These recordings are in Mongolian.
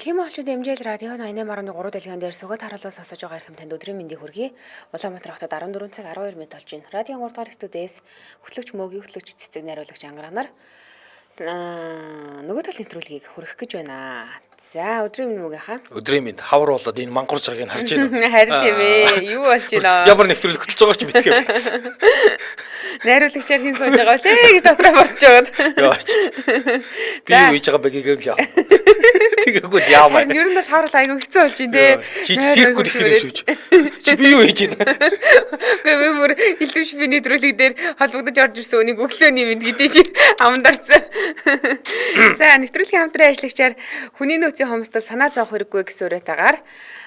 Дэлхийн монголчууд эмжээл радио 88.3 дэлгэн дээр сугад харуулсан сонсож байгаа хэрхэм танд өдрийн мэндийг хүргэе. Улаанбаатар хотод 14 цаг 12 минут болж байна. Радио 3 дугаар студиэс хөтлөгч мөгийн хөтлөгч цэцэг найруулагч ангаранаар нөгөө тал нэвтрүүлгийг хүргэх гэж байна. За өдрийн мэнд мөгийнхаа. Өдрийн мэнд хавар болоод энэ мангар цагийг харж байна. Харин тийм ээ. Юу болж байна? Ямар нэвтрүүлэг хөтлөж байгаа ч мэдгүй байсан. Найруулагчаар хин сууж байгаа үлээ гэж дотроо бодож байгаад. Яач. Би юу хийж байгаа бэ гэвэл яа. Тэгэхгүй яамаа. Ер нь бас хаврал айгүй хэцүү болж байна те. Чи сэрхгүй ихэр шүүж. Чи би юу хийж байна? Гэхдээ би бүр элдвш би нэвтрүүлэг дээр холбогдож орж ирсэн үнийг өглөөний мэд гэдэг чи амдарсан. За нэвтрүүлгийн хамтран ажиллагчаар хүний нөөцийн хомсдол санаа зовох хэрэггүй гэсэн үрээтагаар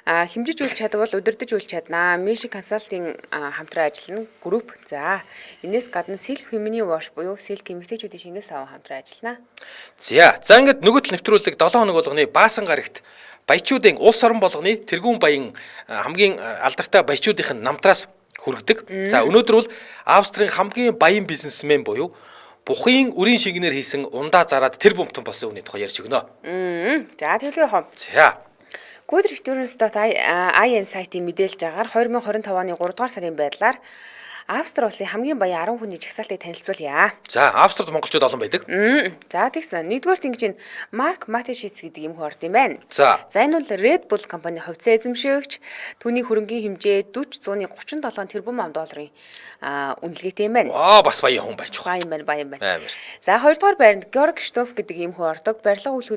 хэмжиж үйл чадвал удирдах үйл чаднаа. Миши консалтинг хамтран ажиллана групп. За энэс гадна Silk Femini Wash буюу Silk эмэгтэйчүүдийн шингээс аван хамтран ажиллана. За ингээд нөгөө тал нэвтрүүлэг 7 хоног болгоны Баасан гарагт баячуудын улс орон болгоны тэргүүн баян хамгийн алдартай баячуудын намтраас хүргэдэг. За өнөөдөр бол Австрийн хамгийн баян бизнесмен буюу Бухын үрийн шингэнээр хийсэн ундаа зараад тэр бомтон болсон үний тухай ярьж өгнө. За тэгэлгүй хоо. За. Good Returns.in сайтын мэдээлж байгаагаар 2025 оны 3 дугаар сарын байдлаар Австри улсын хамгийн баян 10 хүний жагсаалтыг танилцуулъя. За, Австрид монголчууд олон байдаг. За тэгсэн. Нэгдүгээр тэнгиж энэ Марк Матешиц гэдэг юм хорд юм байна. За энэ бол Red Bull компани хувьцаа эзэмшигч, түүний хөрөнгийн хэмжээ 40-137 тэрбум $10 үнэлгээтэй юм байна. Бас баян хүн байж байгаа. Баян байна. Амар. За хоёрдугаар байранд Georg Stoff гэдэг юм хүн ордог. Барилга үйл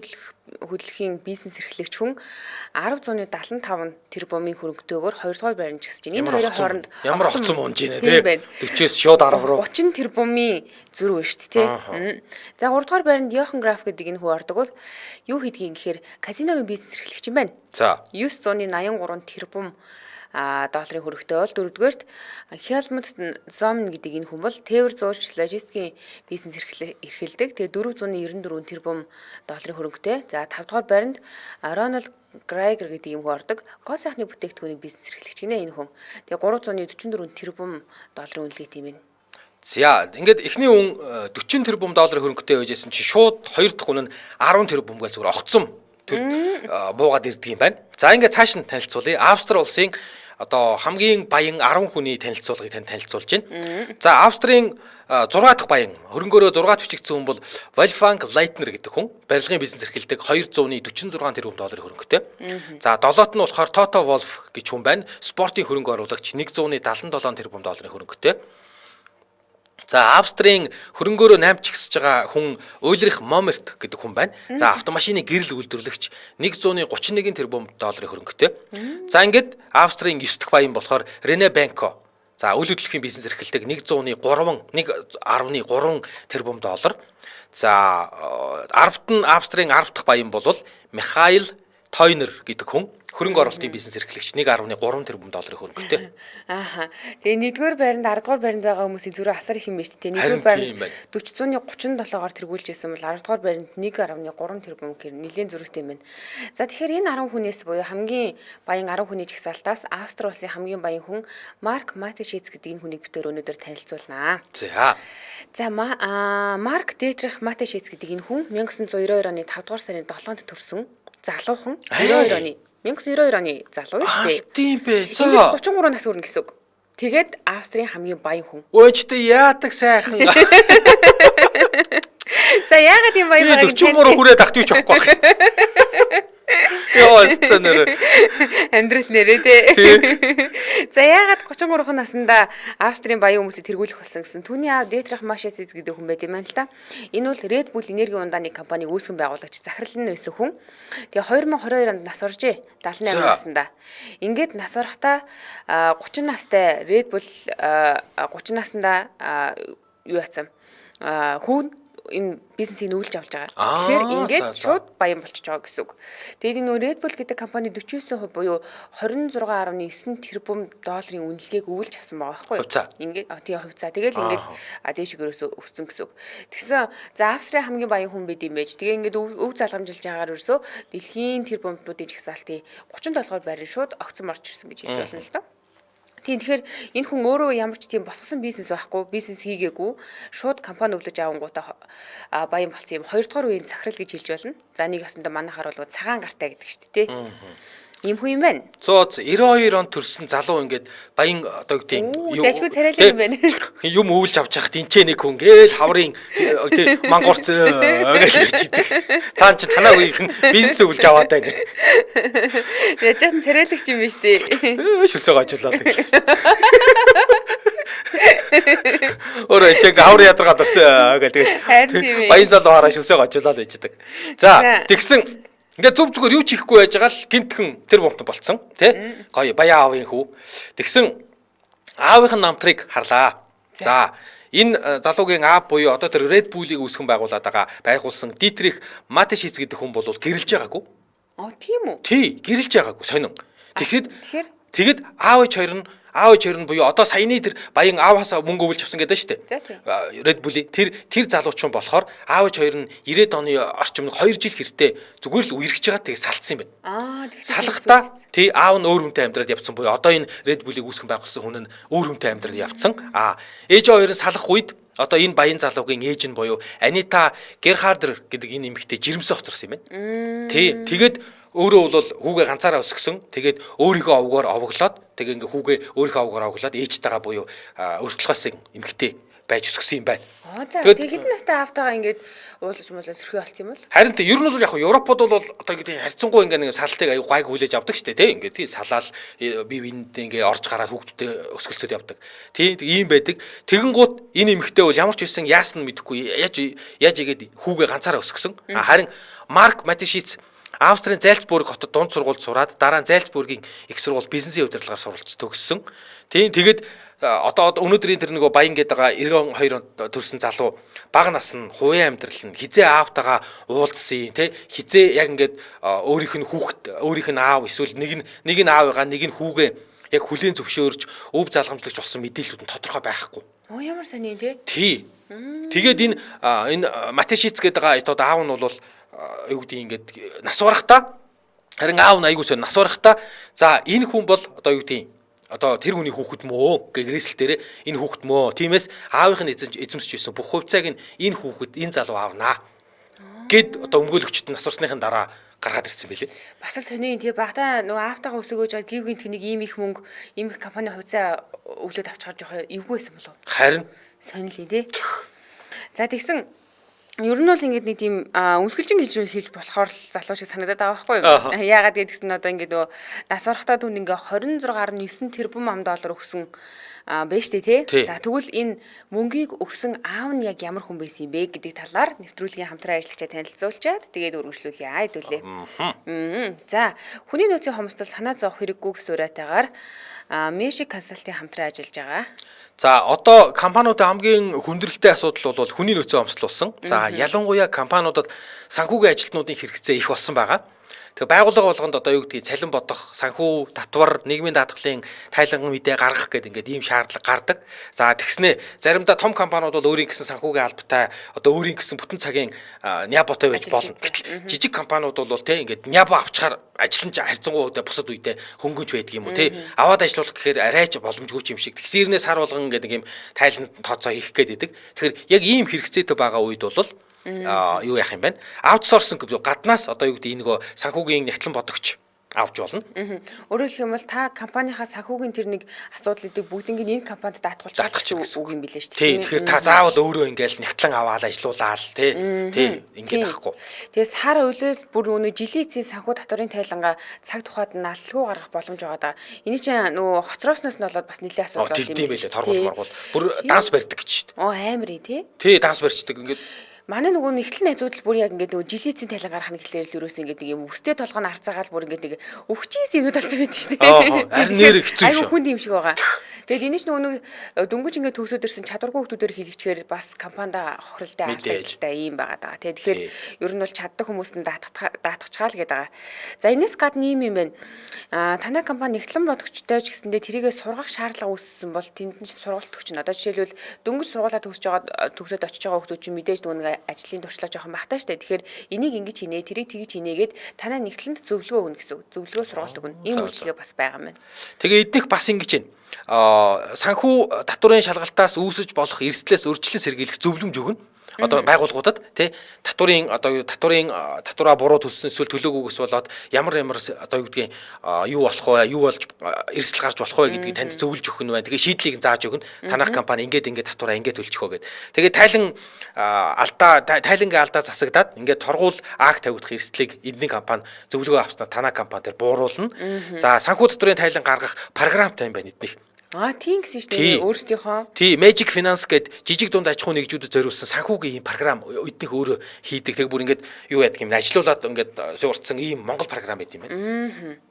хөдлөлийн бизнес эрхлэгч хүн 10.75 тэрбумын хөрөнгөтэйгээр хоёрдугаар байранд жигсэж байна. Энэ хоёрын хооронд ямар огцом унж ийнэ тий. 40-с шууд 10 руу 30 тэрбумын зүрх байна шүү дээ тий. За 3 дугаар байранд Jochen Graf гэдэг энэ хүн ордог бол юу хийдгийг гэхээр казиногийн бизнес эрхлэгч юм байна. За 983 тэрбум $-ын хөрөгтэй бол дөрөвдүгээрт Helmut Zommen гэдэг энэ хүн бол тээвэр зуурч логистикийн бизнес эрхэлдэг. Тэгээ 494 тэрбум $-ын хөрөнгөтэй. За 5 дугаар байранд Ronald Greiger гэдэг юм хүн ордог. Гоо сайхны бүтээгдэхүүний бизнес эрхлэгч гинэ энэ хүн. Тэгээ 344 тэрбум $-ын үнэлгээтэй юм байна. За ингээд эхний хүн 40 тэрбум $-ын хөрөнгөтэй байжсэн чи шууд хоёр дахь хүн нь 10 тэрбум гэж зүгээр огцом буугаад ирдэг юм байна. За ингээд цааш нь танилцуулъя. Австри улсын одоо хамгийн баян 10 хүний танилцуулгыг танд танилцуулж байна. За Австрийн 6 дахь баян хөрөнгөөрөө 6 бичигдсэн хүн бол Wolfgang Leitner гэдэг хүн. Барилгын бизнес эрхэлдэг 246 тэрбум $-ын хөрөнгөтэй. За 7-т нь болохоор Toto Wolff гэж хүн байна. Спортын хөрөнгө оруулагч 177 тэрбум $-ын хөрөнгөтэй. За Австрийн хөрөнгөөрөө 8 чигсэж байгаа хүн Ulrich Momert гэдэг хүн байна. За автомашины гэрэл үйлдвэрлэгч 131 тэрбум $-ын хөрөнгөтэй. За ингээд Австрийн 9 дахь баян болохоор René Benko. За үйл хөдлөлийн бизнес эрхэлдэг 1.3 тэрбум $. За 10-т нь Австрийн 10 дахь баян бол Michael Teuner гэдэг хүн. Хөрөнгө оруулалтын бизнес эрхлэгч 1.3 тэрбум $-ын хөрөнгөтэй. Тэгээ нэгдүгээр байранд 10 дугаар байранд байгаа хүмүүсийн зүрх асар их юм байна шүү дээ. Нэгдүгээр байранд 40.37-оор тэргүүлжсэн бол 10 дугаар байранд 1.3 тэрбум гэр нэлийн зүрхтэй юм байна. За тэгэхээр энэ 10 хүнээс буюу хамгийн баян 10 хүний жагсаалтаас Австри улсын хамгийн баян хүн Марк Матешиц гэдэг энэ хүнийг битээр өнөөдөр танилцуулнаа. За Марк Детрих Матешиц гэдэг энэ хүн 1992 оны 5 дугаар сарын 7-нд төрсөн залуухан. 1992 оны залуу шүү дээ. Тийм бэ. За 33 нас хүрнэ гэсэн үг. Тэгээд Австрийн хамгийн баян хүн. Өөчтэй яадаг сайхан. За яагаад юм баян байгааг 43 хүрээд ахтвч авахгүй байх. Яа станер. Амьдрал нэрээ тий. За яагаад 33 наснда Австрийн баян хүмүүсийг тэргүүлэх болсон гэсэн. Түүний аав Детрих Матешиц гэдэг хүн байт юм байна л да. Энэ бол Red Bull энерги ундааны компаниг үүсгэн байгуулагч захирал нь байсан хүн. Тэгээ 2022 онд нас оржээ. 78 наснда. Ингээд нас орохдоо 30 настай Red Bull 30 наснда юу яцсан хүн энэ бизнесийг нүүлж авч байгаа. Тэгэхээр ингээд шууд баян болчихж байгаа гэсэн үг. Тэгээд энэ Red Bull гэдэг компани 49% буюу 26.9 тэрбум $-ын үнэлгээг өвлж авсан байгаа байхгүй юу? Ингээд тийм хувьцаа. Тэгэл ингээд дээшгээрээс өссөн гэсэн үг. Тэгсэн за Австрийн хамгийн баян хүн бид юм байж. Тэгээ ингээд өв залгамжилж байгаагаар өрсөө дэлхийн тэрбумтнуудын жагсаалтын 37 дугаар байрны шууд огцом орж ирсэн гэж хэлж болно л доо. Тийм тэгэхээр энэ хүн өөрөө ямар ч тийм босгосон бизнес байхгүй, бизнес хийгээгүй, шууд компани өвлөж авангуудаа баян болсон юм. Хоёрдугаар үеийн захирал гэж хэлж болно. За нэг ясандаа манайхаар бол цагаан гартай гэдэг шүү дээ, тий. Ийм хүн юм байна. 92 он төрсэн залуу ингээд баян одоо гэдэг дайггүй царайлаг юм байна. Юм өвлж авч яхад энэ нэг хүн гээл хаврын тий мангорц гэж хэлдэг. Цаан чи танаа үеийнхэн бизнес өвлж аваад байна. Яаж ч царайлагч юм биш үү? Шүсээ гажуулаад. Өөрөө чиг аврын ядаргаад орсон гэдэг. Баян залуу хараа шүсээ гажуулаад ээждэг. За тэгсэн ингээд зүг зүгээр юу ч хийхгүй байж байгаа л гинтхэн тэр бомтон болцсон тий. Гоё баян аавын хүү. Тэгсэн аавынх нь намтрыг харлаа. За энэ залуугийн аав буюу одоо тэр Red Bull-ыг үүсгэн байгуулсан Dietrich Mateschitz гэдэг хүн бол гэрэлж байгаагүй. Тийм үү? Тий, гэрэлж байгаагүй сонин. Тэгэхэд аав хоёр нь буюу одоо саяны тэр баян ааваас мөнгө өвлж авсан гэдэг нь шүү дээ. Red Bull-ийн тэр залуучин болохоор аав хоёр нь 90-ад оны орчимд 2 жил хэртээ зүгээр л үерхэж байгаа тэгээ салцсан юм байна. Салгахдаа тий аав нь өөр хүнтэй амьдраад явцсан буюу одоо энэ Red Bull-ыг үүсгэн байгуулсан хүн нь өөр хүнтэй амьдраад явцсан. Ээж хоёр нь салах үед одоо энэ баян залуугийн ээж нь буюу Анита Герхардер гэдэг энэ эмэгтэй жирэмсэн хоцорсон юм байна. Тий тэгээд өөрөө бол хүүгээ ганцаараа өсгсөн. Тэгээд өөрийнхөө овгоор овоглоод тэгээ ингээ хүүгээ өөрийнхөө овгоор овоглоод ээжтэйгээ буюу өртөлгөөсөн эмэгтэй байж өсгсөн юм байна. За тэгээд хэдэн настай аавтайгаа ингээд уулзж муулаа сөрхий болсон юм бол? Харин ер нь бол яг Европод бол одоо гэдэг харьцангуй ингээ салтыг аюу гайг хүлээж авдаг шүү дээ. Ингээ тий салаал бие биендээ ингээ орж гараад хүүхдүүдэд өсгөлцөд явдаг. Тий ийм байдаг. Тэгэнгუთ энэ эмэгтэй бол ямар ч байсан яасан мэдэхгүй яаж игээд хүүгээ ганцаараа өсгсөн. Харин Марк Mateschitz Австрийн Зальцбург хотод дунд сургуульд сураад дараа нь Зальцбургийн их сургууль бизнесийн удирдлагаар суралц төгссөн. Тийм тэгээд одоо өнөөдрийн тэр нөгөө баян гэдэг байгаа 92 онд төрсэн залуу бага нас нь хувийн амьдрал нь хизээ аавтайгаа уулзсан тий хизээ яг ингээд өөрийнх нь хүүхэд өөрийнх нь аав эсвэл нэг нь аавыгаа нэг нь хүүгээ яг хүлээн зөвшөөрч өв залгамжлагч болсон мэдээлүүд нь тодорхой байхгүй. Ямар сони тий. Тэгээд энэ Mateschitz гэдэг одоо аав нь бол юу гэдэг ингээд нас барахтаа харин аав нь айгуу сонь нас барахтаа за энэ хүн бол одоо юу гэдэг одоо тэр хүний хүүхэд мөө гэгрэсэл дээр энэ хүүхэд мөө тиймээс аавынх нь эзэмсэж байсан бүх хувьцааг нь энэ хүүхэд энэ залуу аавнаа гэд одоо өмгөөлөгчд нь нас барсныхын дараа гаргаад ирсэн байлээ. Бас л сони тий багтаа нөгөө аавтайгаа өсөөгөөж гів гинт нэг ийм их мөнгө ийм их компани хувьцаа өвлөд авч гарч явах эвгүй байсан болов. Харин сонирхлээ тий. За тэгсэн ер нь бол ингээд нэг тийм үнсгэлжин хэлж болохоор л залуу шиг санагдаад байгаа байхгүй юу? Яагаад гэдгсэн одоо ингээд нөгөө нас барахтаа түн ингээ 26.9 тэрбум $. Өгсөн байж тээ тий. За тэгвэл энэ мөнгийг өгсөн аав нь яг ямар хүн байсан юм бэ гэдэг талаар нэвтрүүлгийн хамтран ажиллагчаа танилцуулчаад тэгээд үргэлжлүүлье хэдүүлээ. За хүний нөөцийн хомсдол санаа зовох хэрэггүй гэсэн уриатайгаар Mesh Consulting хамтран ажиллаж байгаа. За одоо компаниудын хамгийн хүндрэлтэй асуудал бол хүний нөөцийн хомсдол болсон. За ялангуяа компаниудад санхүүгийн ажилтнуудын хэрэгцээ их болсон байгаа. Тэгээ байгууллага болгонд одоо юу гэдгийг цалин бодох, санхүү, татвар, нийгмийн даатгалын тайлан мэдээ гаргах гэдэг ингээд ийм шаардлага гардаг. За тэгснэ заримдаа том компаниуд бол өөрийн гэсэн санхүүгийн албатай, одоо өөрийн гэсэн бүтэн цагийн няботой байж болно. Жижиг компаниуд бол тий ингээд нябо авчгаар ажиллаж харьцангуй бусад үедээ хөнгөнж байдаг юм уу тий. Аваад ажиллах гэхээр арайч боломжгүй юм шиг. Тэгсэрнээс сар болгон гэдэг ийм тайланд тооцоо хийх гээд байдаг. Тэгэхээр яг ийм хэрэгцээтэй байгаа үед бол юу яах юм бэ? Аутсорсинг гэдэг гаднаас одоо юу гэдэг энэ нөгөө санхүүгийн нягтлан бодогч авч болно. Өөрөөр хэлэх юм бол та компанийнхаа санхүүгийн тэр нэг асуудлуудыг бүгднийг энэ компанид даатгуулж үг юм билээ шүү дээ. Тэгэхээр та заавал өөрөө ингээл нягтлан аваад ажилуулаад тий ингээд ахгүй. Тэгээ сар үйлэл бүр өнөө жилийн эцсийн санхүү татварын тайлангаа цаг тухайд нь алтлгүй гаргах боломж байгаа. Эний чинь нөгөө хоцроосноос нь болоод бас нэлээд асуудал юм билээ. Торгуул маргуул. Бүр данс барьдаг гэж шүү дээ. Амар тий. Тий данс барьчдаг ингээд манай нөгөө нэгтлэн найзууд л бүр яг ингээд нөгөө жилийн эцсийн тайлан гаргах нэг хэлээр л ерөөс ингээд нэг юм өстэй толгойн арцаагаал бүр ингээд нэг өвчээс юмнууд болсон байдаг шүү дээ. Харин нэр хэцүү шүү. Айгу хүн юм шиг байгаа. Тэгээд энэ ч нөгөө дөнгөж ингээд төгсөөд ирсэн чадваргүй хүмүүсээр хэлэгчээр бас компанида хохиролтой алдагдaltaй юм байгаа даа. Тэгэхээр ер нь бол чаддаг хүмүүст нь даатгачгаал гэдэг байгаа. За энэс гадна юм байна. Танай компани нэгтлэн бодогчтой ч гэсэндээ тэрийгээ сургах шаардлага үүссэн бол тэнд нь сургалт өгч нь. Одоо жишээлбэл дөнгөж сургуулаа төгсөж байгаа төгсөөд очиж байгаа хүмүүс чинь мэдээж нөгөө ажлын туршлага жоохон багтаа штэ. Тэгэхээр энийг ингэж хийнэ, тэрийг тэгж хийнэ гэд танаа нэгтлэнд зөвлөгөө өгнө гэсэн үг. Зөвлөгөө сургалт өгнө. Ийм үйлчилгээ бас байгаа юм байна. Тэгээ эднийх бас ингэж байна. Санхүү татварын шалгалтаас үүсэж болох эрсдлээс урьдчилан сэргийлэх зөвлөмж өгнө. Одоо байгууллагуудад тий татвараа буруу төлсөн эсвэл төлөөгүйгээс болоод ямар одоо юу гэдгийг юу болох вэ, юу болж эрсдэл гарч болох вэ гэдгийг танд зөвлөж өгөх нь байна. Тэгээ шийдлийг зааж өгнө. Танах компани ингээд татвараа ингээд төлчих вэ гэдэг. Тэгээ тайлангийн алдаа засагдаад ингээд торгуул акт тавигдах эрсдлийг эдний компани зөвлөгөө авснаа танах компани дээр бууруулна. За санхүү татврын тайлан гаргах програмтай юм байна эднийх. Тийм гэсэн шүү дээ. Өөрсдийнхөө. Тий, Magic Finance гэдэг жижиг дунд аж ахуйн нэгжүүдэд зориулсан санхүүгийн ийм програм эднийх өөрөө хийдэг. Тэг бүр ингээд юу яадаг юм ажилуулад ингээд суурцсан ийм Монгол програм байт юм байна.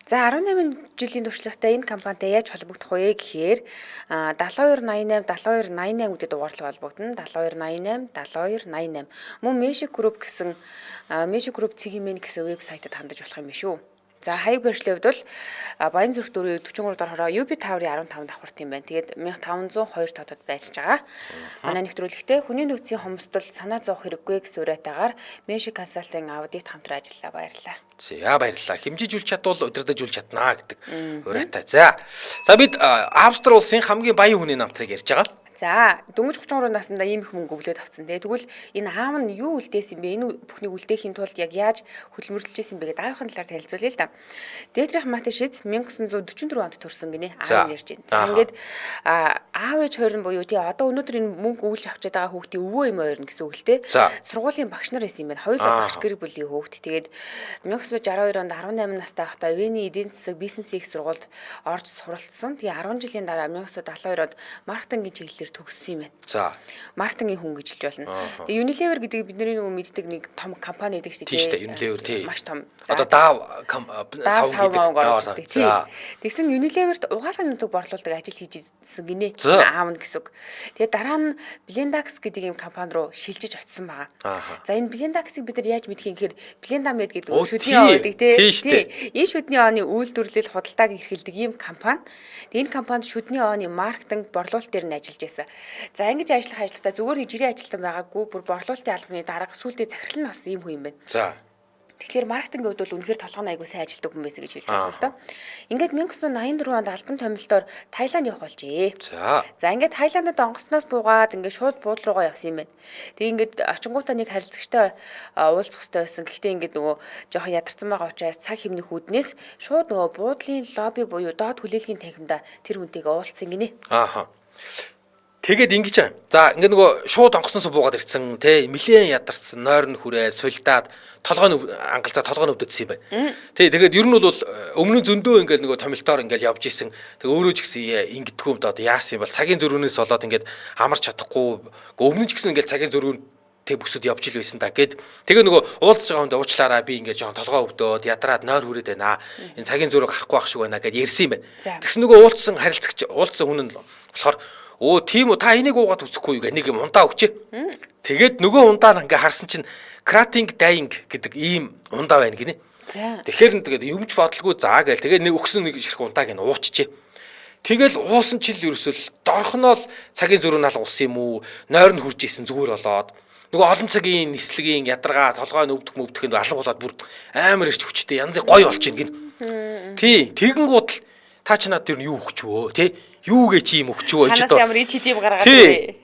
За 18 жилийн туршлагатай энэ компанитай яаж холбогдох вэ гэхээр 7288 7288 гэдэг дугаарлал холбогдно. 7288 7288 мөн Magic Group гэсэн Magic Group цэгийн гэсэн вебсайтад хандаж болох юм биш үү? За хаяг барьшлын хувьд бол Баянзүрх 4-43 дор хороо UB Tower-ийн 15 давхарт юм байна. Тэгээд 1502 тодод байж байгаа. Манай нэвтрүүлэгтээ хүний нөөцийн хомсдол санаа зовох хэрэггүй гэсэн уриатаагаар Magic Consulting аудит хамтран ажиллаа. Баярлалаа. За баярлалаа. Хэмжиж үл чадвал удирдах үл чаднаа гэдэг уриатай. За бид Австрали улсын хамгийн баян хүний намтрыг ярьж байгаа. За дөнгөж 33 наснда ийм их мөнгө өвлөд авцсан. Тэгвэл энэ аав нь юу үлдээсэн юм бэ? Энэ бүхнийг үлдээхийн тулд яг яаж хөдөлмөрлөжсэн бэ гэдэг аавын талаар танилцуулъя л да. Дээтрих Матишиц 1944 онд төрсэн гинэ аав ярьж байна. За ингээд аав ээж хоёр нь буюу тий одоо өнөөдөр энэ мөнгө өвлж авчаад байгаа хүүхдийн өвөө юм ойрно гэсэн үг л те. Сургуулийн багш нар байсан юм байна. Хоёулаа багш гэр бүлийн хүүхд. Тэгээд 1962 онд 18 настай байхдаа Вений эдийн засаг бизнес их сургуульд орж суралцсан. Тэгээ 10 жилийн дараа 1972 онд маркетингийн чиглэлээр төгссөн юм байна. За. Маркетингийн хүн гэж хэлж болно. Тэгээ Unilever гэдэг бидний нөгөө мэддэг нэг том компани гэдэг шүү дээ. Тийм шүү дээ. Unilever тий. Маш том. Одоо сав гэдэг. Тий. Тэгсэн Unilever-т угаалгын нутаг борлуулдаг ажил хийжсэн гинэ. Аав нь гэсэн үг. Тэгээ дараа нь Blendax гэдэг юм компани руу шилжиж очисон байгаа. За энэ Blendax-ыг бид нар яаж мэдхийн гэхээр Blendamid гэдэг шүдний он гэдэг тий. Энэ шүдний оны үйлдвэрлэл худалдааг эрхэлдэг ийм компани. Тэгээ энэ компанид шүдний оны маркетинг борлуулалт дээр нь ажиллаж байсан. За ингэж ажиллах ажилтаа зүгээр нэг жирийн ажилтан байгаагүй бүр борлуулалтын албаны дарга сүүлдээ захирал нь бас ийм хүн юм байна. За. Тэгэхээр маркетингийн хувьд бол үнэхээр толгойн аягүй сайн ажилтдаг хүн байсан гэж хэлж байна л доо. Ингээд 1984 онд албан томилтоор Таиланд явах болжээ. За ингээд Таиландд онгоцноос буугаад ингээд шууд бууд руугаа явсан юм байна. Тэгээ ингээд очингуудаа нэг харилцагчтай уулзах хэрэгтэй байсан. Гэхдээ ингээд нөгөө жоохон ядарсан байгаа учраас цаг хэмнэх үүднээс шууд нөгөө буудлын лобби буюу доод хүлээлгийн танхимда тэр хүнтэйгээ уулзсан гинэ. Тэгээд ингэж аа. За ингээд нөгөө шууд онгоцноос буугаад ирсэн те нэлээд ядарсан нойрон хүрээ сулдаад толгойн ангалзаа толгойн өвдөдсөн юм байна. Тэгээд ер нь бол өмнө зөндөө ингээд нөгөө томилтоор ингээд явж исэн. Тэг өөрөө ч гэсэн ингэдэггүй юм доо яасан юм бол цагийн зөрүүнээс болоод ингээд амарч чадахгүй өмнө ч гэсэн ингээд цагийн зөрүүн тэг бүсэд явж ил байсан да гэд тэгээ нөгөө уулзж байгаа хүнд уучлаарай би ингээд жоон толгой өвдөөд ядраад нойр хүрээд байна. Энэ цагийн зөрүүг харахгүй байх шиг байна гэд ярьсан юм байна. Тэгсэн нөгөө уулзсан харилцагч уулзсан хүн нь болохоор тийм үү та энийг уугаад үзэхгүй юу нэг юм ундаа өгчээ. Тэгээд нөгөө ундаа нь ингээ харсан чинь Krating Dying гэдэг ийм ундаа байна гинэ. Тэгэхээр тэгээд юмч бодлого заа гээл тэгээд нэг өгсөн нэг ширхэг ундааг нь уучжээ. Тэгэл уусан чил ерөөсөл дорхноол цагийн зөрүүн алга улсан юм уу? Нойр нь хурж исэн зүгээр болоод нөгөө олон цагийн нислэгийн ядаргаа толгой нь өвдөх нь алга болоод бүр амар ирч хүчтэй янзын гой болчих гин. Тий тэгэнгүүт л та ч надад тэр нь юу өгчвөө тий юугээ чи юм өгчвөө чи доо. Ханаас ямар чи тийм гаргаад вэ?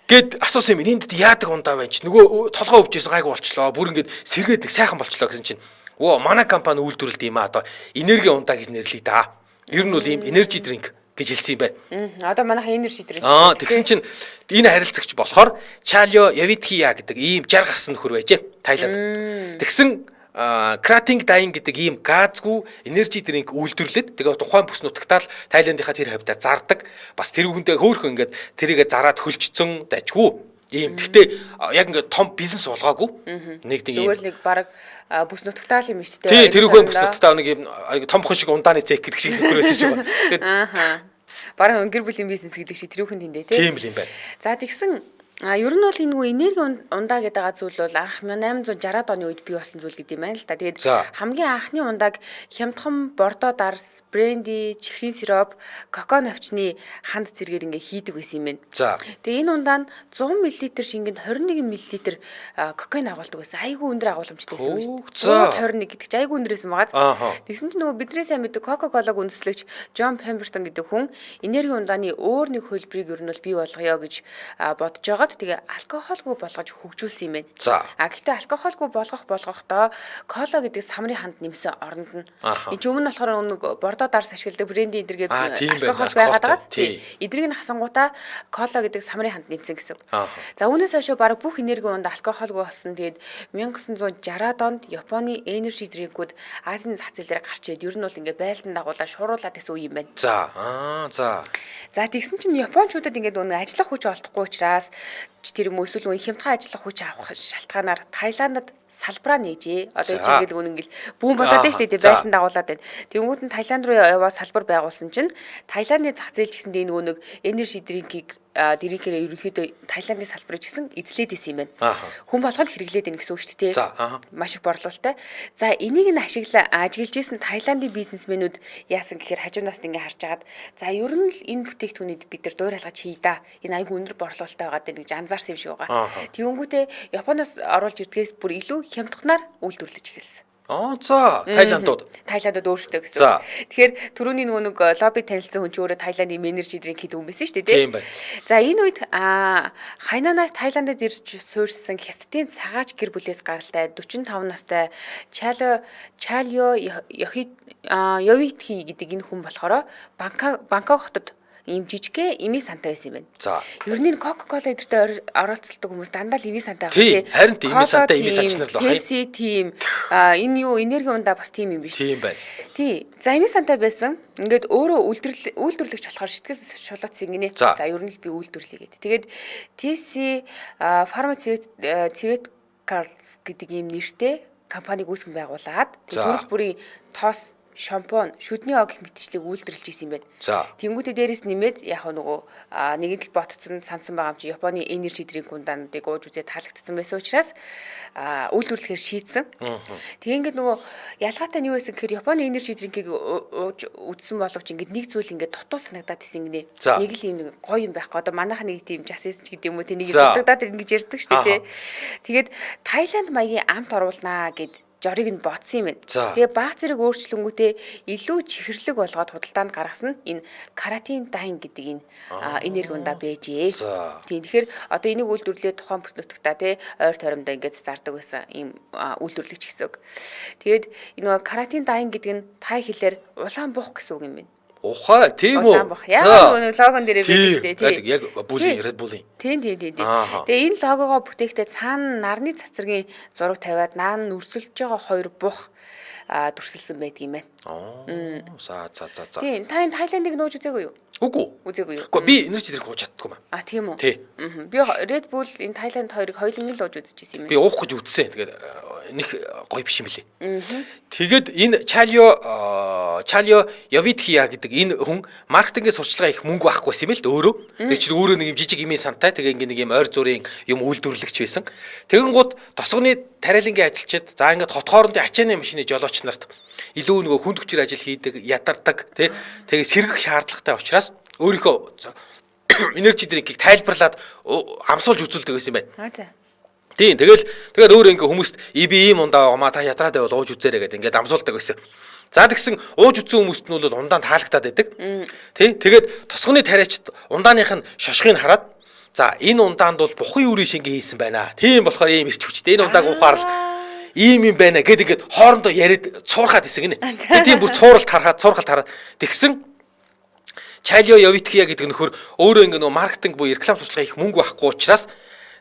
Гэт асуусан юм энд яадаг ундаа байна чи нөгөө толгой өвчжсэн гайгүй болчлоо бүр ингээд сэргээд сайхан болчлоо гэсэн чинь оо манай компани үйлдвэрлэдэг юм аа одоо энерги ундаа гэж нэрлэе да. Ер нь бол ийм energy drink гэж хэлсэн юм байна. Одоо манайха energy drink. Тэгсэн чинь энэ харилцагч болохоор Чалио Явитхия гэдэг ийм 60 гарсан нөхөр байжээ Таиланд. Тэгсэн Krating Dying гэдэг ийм газгүй energy drink үйлдвэрлээд тэгээ тухайн бүс нутагтаа л Таиландынхаа тэр хавьдаа зардаг. Бас тэр хүнтэй хөөхөн ингээд тэрийгэ зараад хөлжцөн дайжгүй. Ийм гэхдээ яг ингээд том бизнес болгоогүй. Нэг тийм зүгээр нэг баг бүс нутагтаа л юм шүү дээ. Тэр хүн бүс нутагтаа нэг ийм том хон шиг ундааны цек гэдэг шиг нөхөр байсан ч юм. Тэгээд бараг гэр бүлийн бизнес гэдэг шиг тэр хүн тэндээ тийм л юм байна. За тэгсэн Ер нь бол энэ нөгөө энерги ундаа гэдэг зүйл бол анх 1860-аад оны үед бий болсон зүйл гэдэг юм байна л да. Тэгээд хамгийн анхны ундааг хямдхан бордоо дарс, бренди, чихрийн сироп, коко навчны ханд зэрэгээр ингээ хийдэг байсан юм байна. За. Тэгээ энэ ундаа нь 100 мл шингэнд 21 мл кокаин агуулдаг байсан. Айгүй өндөр агууламжтай байсан юм шүү дээ. 121 гэдэг чинь айгүй өндөрсэн байгаа. Тэгсэн чинь нөгөө бидний сайн мэддэг Coca-Cola-г үндэслэгч John Pemberton гэдэг хүн энерги ундааны өөр нэг хөлбрийг ер нь бол бий болгоё гэж бодож байгаа. Тэгээ алкогольгүй болгож хөгжүүлсэн юм байна. За. Гэхдээ алкогольгүй болгохдоо кола гэдэг самрын ханд нэмсэн оронд нь энэ ч өмнө болохоор нэг бордоо дарс ашигладаг бренди эдэргээд алкогол байгаад байгаас тийм. Эдрийг нь хасангуудаа кола гэдэг самрын ханд нэмсэн гэсэн. За үүнээс хойш баг бүх энерги ундаа алкогольгүй болсон. Тэгээд 1960-аад онд Японы энержи дринкүүд Азийн зах зээл дээр гарч ирээд ер нь бол ингээ байлдан дагуулаад шууруулаад гэсэн үе юм байна. За. За тэгсэн чинь Япончуудад ингээд нэг ажиллах хүч олдохгүй учраас тэр юм эсвэл хямдхан ажиллах хүч авах шалтгаанаар Таиландд салбараа нээжээ. Одоо чи ингээд ингээл бүүн болоод байна шүү дээ. Байлдан дагуулад байна. Тэнгүүд нь Таиланд руу яваа салбар байгуулсан чинь Таиландын зах зээл ч гэсэндээ нөгөө нэг энержи дринкийг дэрийгээр ерөнхийдөө Таиландын салбарыг гэсэн эзлээд исэн юм байна. Хүн болгол хэрэглээд байна гэсэн үг шүү дээ. Маш их борлуулалтай. За энийг нь ажиглаж исэн Таиландын бизнесмэнүүд яасан гэхээр хажуунаас ингээ харж агаад за ер нь л энэ бүтээгдэхүүнийг бид нар дуурайлгаж хий да. Энэ айгүй өндөр борлуулалтай байгаа гэдэг гэж анзаарсан юм шиг байгаа. Тэнгүүтээ Японоос оруулж ирдгээс бүр илүү хямдханаар үйлдвэрлэж эхэлсэн. Таиландууд өөрсдөө гэсэн. Тэгэхээр түрүүний нөгөө нэг лобби танилцсан хүн ч өөрөө Таиландын энержи дринк хийдэг хүн байсан шүү дээ. Тийм байна. За энэ үед Хайнанаас Таиландд ирж суурьсан хятадын цагаач гэр бүлээс гаралтай 45 настай Чалио Явитхи гэдэг энэ хүн болохоор Бангкок хотод ийм жижигхэн ими сантай байсан юм байна. За. Ер нь Coca-Cola эдэртэй оролцдог хүмүүс дандаа л ими сантай байна. Харин ими сантай ими санчнаар л байна. Pepsi team энэ юу энерги ундаа бас team юм биш. Тийм байна. Тий. За ими сантай байсан. Ингээд өөрөө үйлдвэрлэгч болохоор шитгэл шулууц ингэнэ. За ер нь л би үйлдвэрлэе гэдэг. Тэгээд TC Pharmaceuticals гэдэг ийм нэртэй компаниг үүсгэн байгуулад төрөл бүрийн тоос шампунь, шүдний ог гэх мэтчлийг үйлдвэрлэж исэн юм байна. Тэнгүүтээ дээрээс нэмээд яг нөгөө нэгэн л ботцсон сансан байгаа юм чи Японы энержи дринк ундаануудыг ууж үзээд таалагдсан байсан учраас үйлдвэрлэхээр шийдсэн. Тэгээ ингээд нөгөө ялгаатай нь юу байсан гэхээр Японы энержи дринкийг ууж үзсэн боловч ингээд нэг зүйл ингээд дутуу санагдаад исэн гинэ. Нэг л юм гоё юм байхгүй. Одоо манайхан нэг тийм жасэсэн ч гэдэг юм уу тийм нэг дутагдаад ингэж ярьдаг шүү дээ. Тэгээд Таиланд маягийн амт оруулнаа гэд жорыг нь ботсон юм байна. Тэгээ баг зэрэг өөрчлөнгүүтээ илүү чихэрлэг болгоод худалдаанд гаргасан нь энэ каратин дайн гэдэг энэ энерги ундаа байжээ. Тийм тэгэхээр одоо энийг үйлдвэрлээд тухайн бүс нутагтаа тий ойр тойромдоо ингээд зардаг байсан ийм үйлдвэрлэгч гэсэн үг. Тэгээд энэ каратин дайн гэдэг нь тай хэлээр улаан бух гэсэн үг юм байна. Ухаа тийм үү. Яг нөгөө логон дээр байдаг шүү дээ тий. Яг бүлийн Red Bull-ийн. Тийм. Тэгээ энэ логогоо бүтээхдээ цаана нарны цацрагийн зураг тавиад наан нүрсэлж байгаа хоёр бух дүрсэлсэн байдаг юм байна. За. Тийм. Та энэ Таиландыг нууж үзээгүй юу? Үгүй. Үзээгүй юу? Гэхдээ би энержи дринк ууж чаддгүй маа. Тийм үү? Тий. Би Red Bull энэ Таиланд хоёрыг хоёуланг л ууж үзчихсэн юм. Би уух гэж үзсэн. Тэгээд нэг гоё биш юм лээ. Тэгээд энэ Чалио Явитхия гэдэг энэ хүн маркетингийн сурчлагаа их мөнгө авахгүй байсан юм л өөрөө. Тэгээд чи өөрөө нэг юм жижиг имийн сантай тэгээ ингээ нэг юм ойр зүрийн юм үйлдвэрлэгч байсан. Тэгэн гут тосгоны тариалангийн ажилчид за ингээд хот хоорондын ачааны машины жолооч нарт илүү нөгөө хүнд хүчээр ажил хийдэг, ядардаг тий. Тэгээ сэргэх шаардлагатай учраас өөрийнхөө энержи дринкийг тайлбарлаад амсуулж үзүүлдэг байсан юм байна. Тийм тэгээд өөр ингээ хүмүүст би ийм ундаа байгаа маа та ядраад байвал ууж үзээрэй гэдэг ингээд амсуулдаг байсан. За тэгсэн ууж үзсэн хүмүүст нь бол ундаанд таалагдаад байдаг. Тий тэгээд тосгоны тариачд ундааных нь шошхыг хараад за энэ ундаанд бол бухын үрийн шингээ хийсэн байна. Тийм болохоор ийм ирч хүчтэй энэ ундааг уухаар л ийм юм байна гэд ингээд хоорондоо яриад цуурхаад исэн гинэ. Тийм бүр цууралт хараад тэгсэн Чалио Явитхия гэдэг нөхөр өөрөө ингээ нөгөө маркетинг буюу реклам сурчлагын их мөнгө авахгүй учраас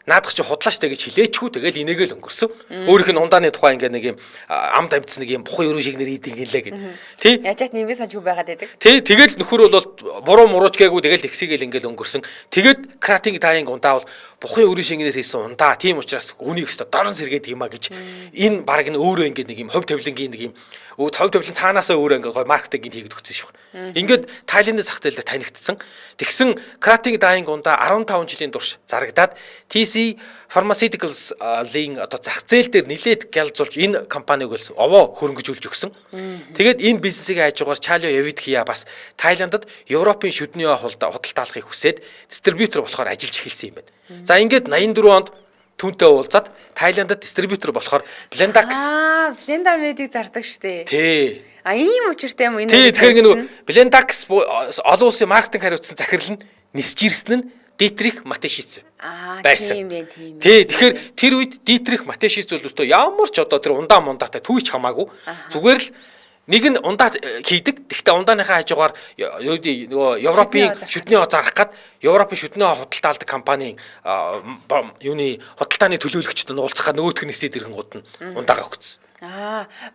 наадах чи худлааштай гэж хилээчгүй тэгэл инээгээл өнгөрсөн. Өөрийнх нь ундааны тухай ингээ нэг юм амд амтсан нэг юм бухын өрөө шиг нэр хийдэг гэлээ гэд. Тий. Яжаад нэмээ санчгүй байгаад байдаг. Тий. Тэгэл нөхөр бол буруу муруучгээгүй тэгэл тэгсгээл ингээл өнгөрсөн. Тэгээд кратинг таянг ундаа бол бухын өрийн шингэнээр хийсэн ундаа. Тийм учраас үнийг өстө дорн сэргээд юм а гэж энэ баг нь өөрөө ингээд нэг юм хувь тавилангийн нэг юм хувь тавилан цаанаасаа өөрөө ингээд гой маркетинг хийгээд өгсөн шүү. Ингээд Тайландын зах зээлээр танигдсан. Тэгсэн Krating Daing ундаа 15 жилийн турш зарагдаад TC Pharmaceuticals-ийн одоо зах зээл дээр нилээд гялзуулж энэ компаниг л овоо хөрөнгөжүүлж өгсөн. Тэгээд энэ бизнесийг хайж байгаагаар Чалио Явидхия бас Тайландд Европын шүдний худалдаалахыг хүсээд дистрибьютор болохоор ажиллаж эхэлсэн юм байна. За ингээд 84 онд түүнтэй уулзаад Тайландд дистрибьютор болохоор Blendax Blendamedийг зардаг штэ. Тий. Ийм учиртай юм энэ. Тий, тэгэхээр нөгөө Blendax олон улсын маркетинг хариуцсан захирал нь нисж ирсэн нь Dietrich Mateschitz байсан. Тийм байх, тийм. Тий, тэгэхээр тэр үед Dietrich Mateschitz бол өстөө ямар ч одоо тэр ундаа мундаатай түүч хамаагүй. Зүгээр л нэг нь ундаа хийдэг. Тэгтээ ундааныхаа хажуугаар нөгөө Европын шүдний зарах гад Европын шүдний худалдаалдаг компанийн юуны худалдааны төлөөлөгчд нь уулзах га нөгөөх нь нисээд ирэнгууд нь ундаагаа өгсөн.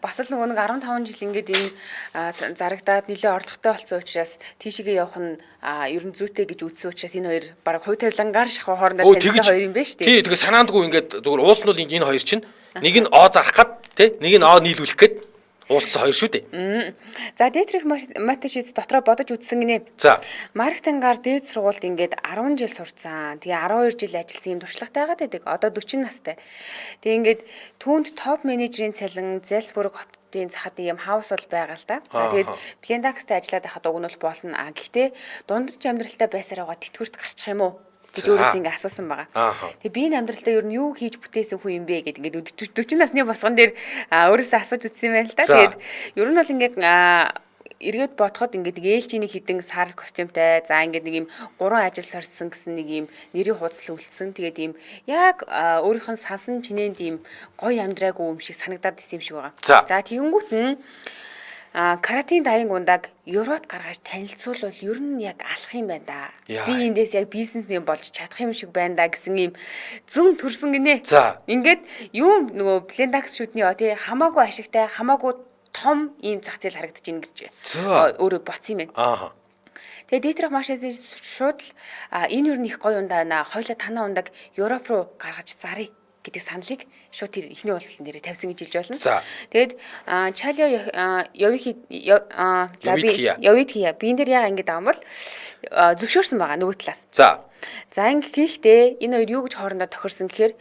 Бас л нөгөө нэг 15 жил ингээд энэ зарагдаад нэлээ орлоготой болсон учраас тийшээгээ явах нь ер нь зүйтэй гэж үзсэн учраас энэ хоёр баг хувь тавилангаар шахуу хоорондоо танилцсан хоёр юм байна шүү дээ. Тий, тэгээ санаандгүй ингээд зүгээр уулс нь бол энэ хоёр чинь нэг нь О зарах гад тий, нэг нь О нийлүүлэх гээд уулзсан хоёр шүү дээ. За Dietrich Mateschitz дотроо бодож үзсэн гинэ. За. Маркетингаар дээд сургуульд ингээд 10 жил сурцсан. Тэгээ 12 жил ажилласан юм туршлагатай байгаад байдаг. Одоо 40 настай. Тэгээ ингээд түүнд топ менежерийн цалин Зальцбург хотын захад юм хаус бол байгаа л да. За тэгээд Blendax-тай ажиллаад байхад уг нь бол болно. Гэхдээ дундаж амьдралтай байсараагаа тэтгэврт гарчих юм уу гэж өөрөөс ингээ асуусан байгаа. Тэгээ би энэ амьдралдаа ер нь юу хийж бүтээсэн хүн юм бэ гэд ингээд 40 насны босгон дээр өөрөөсөө асууж үзсэн юм байна л да. Тэгээд ер нь бол ингээд эргээд бодоход ингээд ээлжиний хідэн сар костюмтай за ингээд нэг юм 3 ажил сорьсон гэсэн нэг юм нэрийн хуудас үлдсэн. Тэгээд ийм яг өөрийнх нь сансан чинээнд ийм гоё амьдраагүй юм шиг санагдаад ирсэн юм шиг байгаа. За тэгэнгүүт нь Krating Daing ундааг Европт гаргаж танилцуулбал ер нь яг алах юм байна да. Би эндээс яг бизнесмен болж чадах юм шиг байна да гэсэн юм зүн төрсөн гинэ. Ингээд юу нөгөө Blendax шүдний тий хамаагүй ашигтай хамаагүй том ийм зах зээл харагдаж байна гэж өөрөө боцсон юм байна. Тэгээ Dietrich Mateschitz шууд энэ ер нь их гоё ундаа байна. Хойлоо танаа ундааг Европ руу гаргаж заръя гэдэг саналыг шууд тэр ихний уулзалт нэрээ тавьсан гэж хэлж болно. Тэгээд Чалио Явидхия би энэ дээр яага ингэж байгаа юм бол зөвшөөрсөн байгаа нөгөө талаас. За ингэ хийхдээ энэ хоёр юу гэж хоорондоо тохирсон гэхээр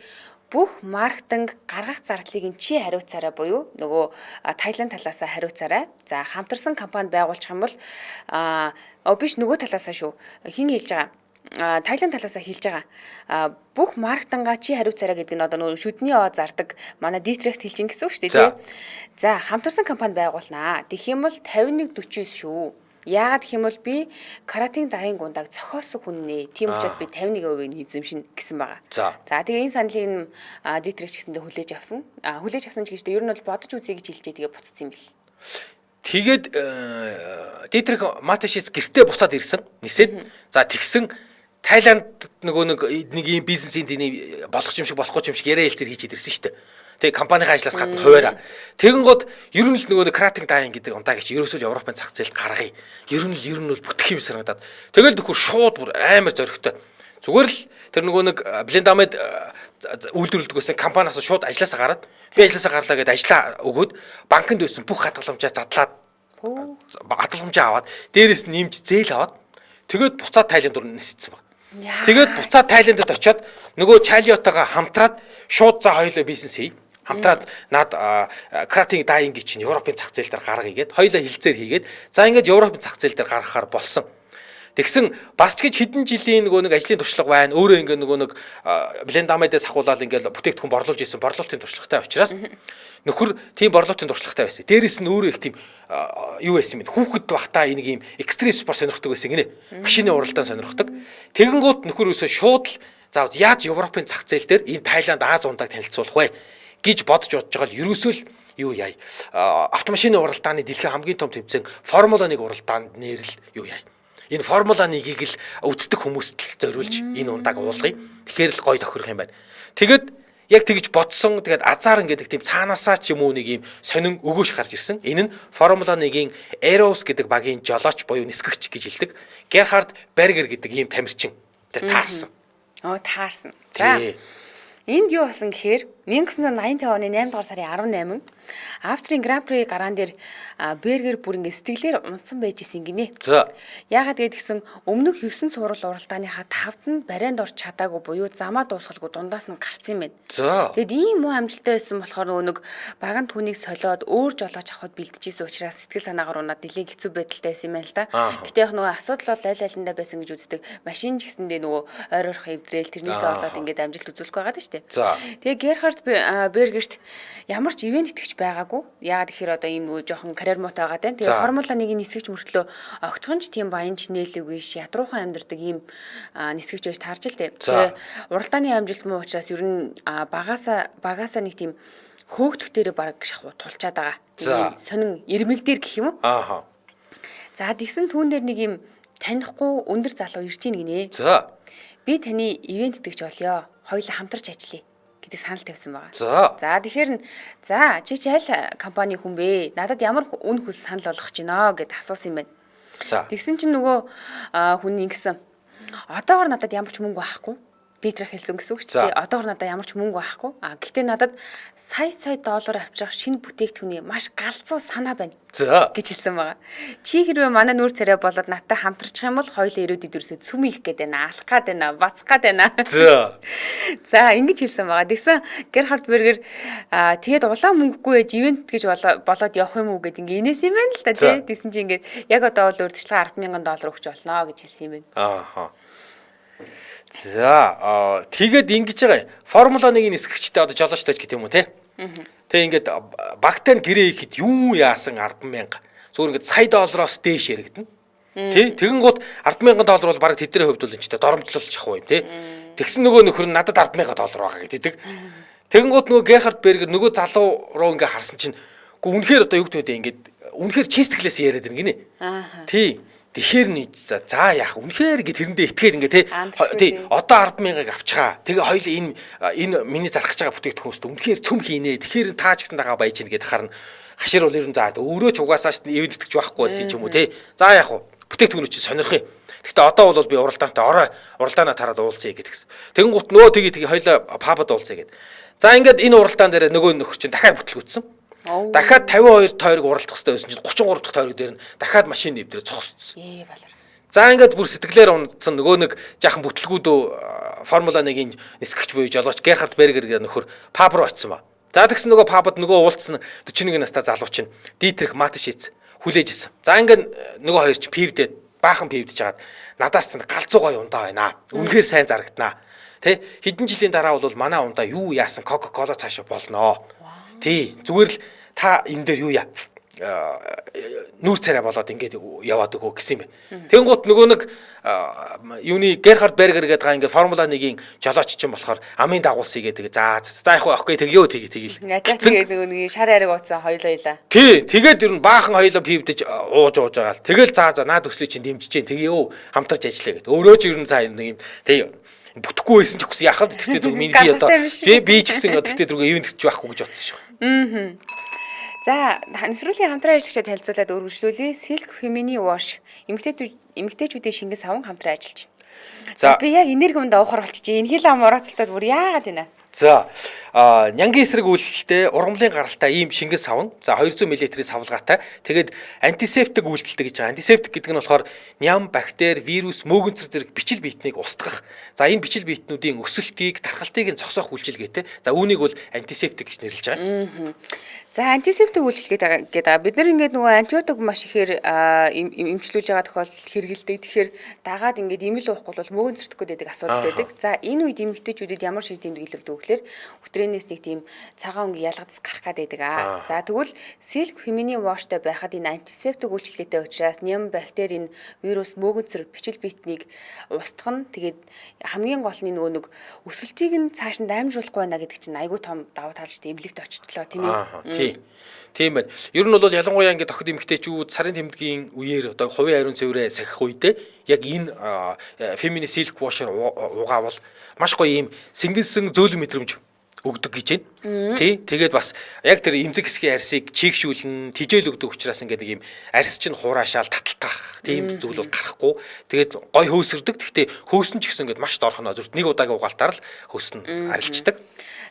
бүх маркетинг гаргах зардлыг чи хариуцаарай буюу нөгөө Тайланд талаасаа хариуцаарай. За хамтарсан компани байгуулчих юм бол биш нөгөө талаасаа шүү. Хин хэлж байгаа Тайланд талаасаа хэлж байгаа бүх маркетингаа чи хариуцаарай гэдэг нь одоо нөгөө шүдний зардаг манай Dietrich хэлж ин гэсэн үг шүү дээ тий. За хамтарсан компани байгуулнаа. Тэгэх юм бол 51-49 шүү. Яагаад гэх юм бол би Krating Daing ундааг зохиосон хүн нэ. Тийм учраас би 51% эзэмшин гэсэн байгаа. За тэгээ энэ саналыг Dietrich гэсэндээ хүлээж авсан. Хүлээж авсан ч гэжтэй ер нь бол бодож үзье гэж хэлжээ тэгээ буцсан юм бэл. Тэгээд Dietrich Mateschitz гэртээ буцаад ирсэн. Нисээд за тэгсэн Тайланд нэг ийм бизнесийн тэний болох юм шиг болохгүй юм шиг яриа хэлцээр хийж ирсэн шүү дээ. Тэгээ компанийн ажлаас гадна хуваараа. Тэгэн гот ер нь л нөгөө Krating Daing гэдэг ундаа гэж ерөөсөө Европын зах зээлд гаргая. Ер нь бол бүтэх юм санагдаад. Тэгэл төхөр шууд бүр амар зоригтой. Зүгээр л тэр нөгөө нэг Blendamed үйлдвэрлэдэг гэсэн компаниас шууд ажлаасаа гараад би ажлаасаа гарлаа гэдээ ажлаа өгөөд банкнд өссөн бүх хадгаламжаа задлаад хадгаламжаа аваад дээрээс нь нэмж зээл аваад тэгээд буцаад Тайланд руу ниссэн баг. Тэгээд буцаад Тайландд очиод нөгөө Чалиотойгоо хамтраад шууд за хоёулаа бизнес хий. Хамтраад над Krating Daing-ийг чинь Европын зах зээл дээр гаргая гэд хоёулаа хилцээр хийгээд за ингээд Европын зах зээл дээр гаргахаар болсон. Тэгсэн бас ч гэж хэдэн жилийн нөгөө нэг ажлын туршлага байна. Өөрөө ингээд нөгөө нэг Blendamed-ээс ахуулаад ингээд бүтээгдэхүүн борлуулж исэн борлуулалтын туршлагатай учраас нөхөр тийм борлуулалтын туршлагатай байсан. Дээрээс нь өөрөө их тийм юу байсан юм бэ? Хүүхэд бахтаа энийг ийм экстрим спорт сонирхдаг байсан гинэ. Машины уралдаан сонирхдаг. Тэгэнгүүт нөхөр өсөө шууд л заавал яаж Европын зах зээл дээр энэ Тайланд Аз ундааг танилцуулах вэ гэж бодож байгаа л ерөөсөө л юу яа. Автомашины уралдааны дэлхийн хамгийн том тэмцээн Формула 1 уралдаанд нэрэл юу яа. Энэ Формула 1-ийг л үздэг хүмүүст л зориулж энэ ундааг уулгая. Тэгэхээр л гоё тохирох юм байна. Тэгэд яг тэгж бодсон. Тэгээд азар ингээд тийм цаанаасаа ч юм уу нэг юм сонин өгөөш гарч ирсэн. Энэ нь Формула 1-ийн Eros гэдэг багийн жолооч буюу нисгэгч гэж хэлдэг. Gerhard Berger гэдэг ийм тамирчин тэр таарсан. Таарсан. За. Энд юу болсон гэхээр 1985 оны 8 дугаар сарын 18 Австрийн Гран При гараан дээр Бергер бүр ингэ сэтгэлээр унтсан байж исэн гинэ. За. Яагаад гэдгсэн өмнөх 9 цуврал уралдааныхаа 5-д нь барайнд орж чадаагүй буюу замаа дуусгалгүй дундаас нь гарсан юм байна. За. Тэгэд ийм муу амжилттай байсан болохоор нөгөө баган түүнийг солиод өөр жолооч авахд бэлдэжсэн учраас сэтгэл санаагаар унаад нэлээд хэцүү байдалтай байсан юм байна л да. Гэтэ яг нөгөө асуудал бол аль алиндаа байсан гэж үздэг. Машин ч гэсэндээ нөгөө ойр ойрхон эвдрээл тэрнээсээ болоод ингээд амжилт үзүүлэх байгаад шүү дээ. За. Тэгээ Герхард Бергерт ямар ч ивент итгэж байгаагүй. Яагаад гэхээр одоо ийм нөгөө жоохон карьер муутай байгаа тань. Тэгээ Формула 1-ийн нисгэж мөртлөө огтхонч тийм баян чинэлэггүй ядруухан амьдардаг ийм нисгэж байж таарч л дээ. Тэгээ уралдааны амжилт муу учраас ер нь багаасаа нэг тийм хөөгдөх дээрээ баг шахуу тулчаад байгаа. Тийм сонин ирмэг дээр гэх юм уу? Ааха. За тэгсэн түүн дээр нэг юм танихгүй өндөр залуу ирж ийн гинэ. За. Би таны ивент итгэж болёо. Хоёулаа хамтарч ажиллая гэдэг санал тавьсан байгаа. За. Тэгэхээр чи аль компани хүн бэ? Надад ямар үн хүс санал болгох гэж байна гэд асуусан юм байна. За. Тэгсэн чинь нөгөө хүн ингэсэн. Одоогор надад ямар ч мөнгө байхгүй. Дийтрэх хэлсэн гэсэн үг шүү дээ. Одоогор надад ямар ч мөнгө байхгүй. Гэхдээ надад сая доллар авчрах шинэ бүтээгдэхүүний маш галзуу санаа байна. За. гэж хэлсэн байгаа. Чи хэрвээ манай нүүр царай болоод надтай хамтарчих юм бол хоёулаа ирээдүйд ерөөсөө цүм их гээд байна. Алах гээд байна. Бацах гээд байна. За. За ингэж хэлсэн байгаа. Тэгсэн Герхард Бергер тэгээд улаан мөнгөгүй ээж ивент гэж болоод явах юм уу гэд ингээ инээс юм байна л та тий. Тэгсэн чи ингээд яг одоо бол урьдчилгаа $10,000 өгч болно гэж хэлсэн юм байна. Ааха. За тэгээд ингэж байгаа. Формула 1-ийн нисгэгчтэй одоо жолоочтой ч гэдэг юм уу те. Тэг ингээд багтаа гэрээ ихэд юу яасан 10,000 зүгээр ингээд сая доллароос дээш яригдана. Тэ тэгэн гут $10,000 бол баг тэдний хувьд бол энэ ч доромжлолч ах юм те. Тэгсэн нөгөө нөхөр нь надад $10,000 байгаа гэдэг. Тэгэн гут нөгөө Герхард Бергер нөгөө залуу руу ингээд харсан чинь үнэхээр одоо юу гэдэг вэ ингээд үнэхээр чистглээс яриад байна гинэ. Тий. Тэгэхээр нь за яах үнэхээр гэ тэрэндээ итгээд ингээ тий одоо 10,000-ыг авчгаа. Тэгээ хоёул энэ миний зарах гэж байгаа бүтээгдэхүүнс үнэхээр цөм хийнэ. Тэгэхээр та ч гэсэн дагаа баяж ин гэдэг харна. Хашир бол ер нь за өөрөө ч угаасаа ч эвд итгэж байхгүй байсан юм уу тий. За яах вэ? Бүтээгдэхүүнүүд чинь сонирх юм. Гэхдээ одоо бол би уралдаантай уралдаанаа тараад уулзъя гэдэгс. Тэгэн гут нөгөө тэгээ хоёул пабад уулзъя гэд. За ингээд энэ уралдаан дээр нөгөө нөхөр чинь дахиад бүтлгүүцсэн. Дахиад 52 тойрог уралдах хэрэгтэй байсан чинь 33 дахь тойрог дээр нь дахиад машин нэвдрээ цогцсон. Балар. За ингээд бүр сэтгэлээр унтсан нөгөө нэг жаахан бүтлгүүд Формула 1-ийн нисгэгч буюу жолооч Герхард Бергер гэх нөхөр паб руу очсон ба. За тэгсэн нөгөө пабад нөгөө уулзсан 41 настай залуу чинь Дитрих Матишиц хүлээж исэн. За ингээд нөгөө хоёр чинь пивдээд баахан пивдэж жагаад надаас нь галзуугаа юундаа байна. Үнэхээр сайн зарагданаа. Тэ хэдэн жилийн дараа бол манай ундаа юу яасан Coca-Cola цаашаа болноо. Тий зүгээр л та энэ дээр юу яа нүүр царай болоод ингээд яваад өгөө гэсэн юм байна. Тэнгуут нөгөө нэг юуны Герхард Бергер гэдэг га ингээд Формула 1-ийн жолооч чинь болохоор амын дагуулсыг гэдэг за яах вэ ахгүй тэгё тэгэл. Тэгээд нөгөө нэг шар ариг ууцсан хоёлоо. Тий тэгээд ер нь баахан хоёлоо пивдэж ууж байгаа л тэгэл за наад төслий чинь дэмжиж जैन тэгё хамтарч ажиллая гэдэг. Өөрөө ч ер нь за нэг юм тий бүтэхгүй байсан ч гэсэн яхав тэгтээ зүг миний би одоо би ч гэсэн тэгтээ зүг ивент гэж байхгүй гэж бодсон шүү. За нисрүүлийн хамтран ажиллагчид танилцуулаад өргөжлүүлээ. Silk Femini Wash эмэгтэйчүүдийн шингэн савн хамтран ажиллаж байна. За би яг энерги ундаа уухаар болчихжээ. Энэ хил ам орооцолтод бүр яагаад байна? За нянгийн эсрэг үйлдэлтэй ургамлын гаралтай ийм шингэн савн. За 200 мл-ийн савлгаатай. Тэгээд антисептик үйлдэлтэй гэж байгаа. Антисептик гэдэг нь болохоор ням, бактери, вирус, мөөгөнцөр зэрэг бичил биетнийг устгах. За энэ бичил биетнүүдийн өсөлтийг, тархалтыг нь зогсоох үйлчилгээтэй. За үүнийг бол антисептик гэж нэрлэж байгаа. За антисептик үйлчилгээ гэдэг. Бид нар ингээд нөгөө антибиотик маш ихээр эмчлүүлж байгаа тохиолдолд хэрэгэлдэг. Тэгэхээр дагаад ингээд имэл уухгүй бол мөөгөнцөртөх гэдэг асуудал байдаг. За энэ үед эмэгтэйчүүдэд ямар шийд тэмдэг илэрдэг гэхээр өтрэнээс нэг тийм цагаан өнгө ялгадас гарах гэдэг. За тэгвэл Silk Femini Washтай байхад энэ антисептик үйлчилгээтэй учраас ням, бактери, вирус, мөөгөнцөр, бичил биетнийг устгах нь тэгээд хамгийн гол нь нөгөө нэг өсөлтийг нь цааш нь даймжуулахгүй байна гэдэг чинь айгүй том давуу тал шүү дээ. Эмнэлэгт очтлоо тийм ээ. Тийм байна. Ер нь бол ялангуяа ингээд охид эмэгтэйчүүд сарын тэмдгийн үеэр одоо хувийн ариун цэврээ сахих үедээ яг энэ Femini Silk Washer угаавал маш гоё ийм сэнгэнсэн зөөлөн мэдрэмж өгдөг гэж байна. Тий. Тэгээд бас яг тэр эмзэг хэсгийн арьсыг чийгшүүлнэ, тижэл өгдөг учраас ингээд нэг юм арьс чинь хураашаал таталтах тийм зүйл бол гарахгүй. Тэгээд гой хөөсөрдөг. Гэхдээ хөөсөн ч гэсэн ингээд маш доорхоно зүрт нэг удаагийн угаалтаар л хөөс нь арилждаг.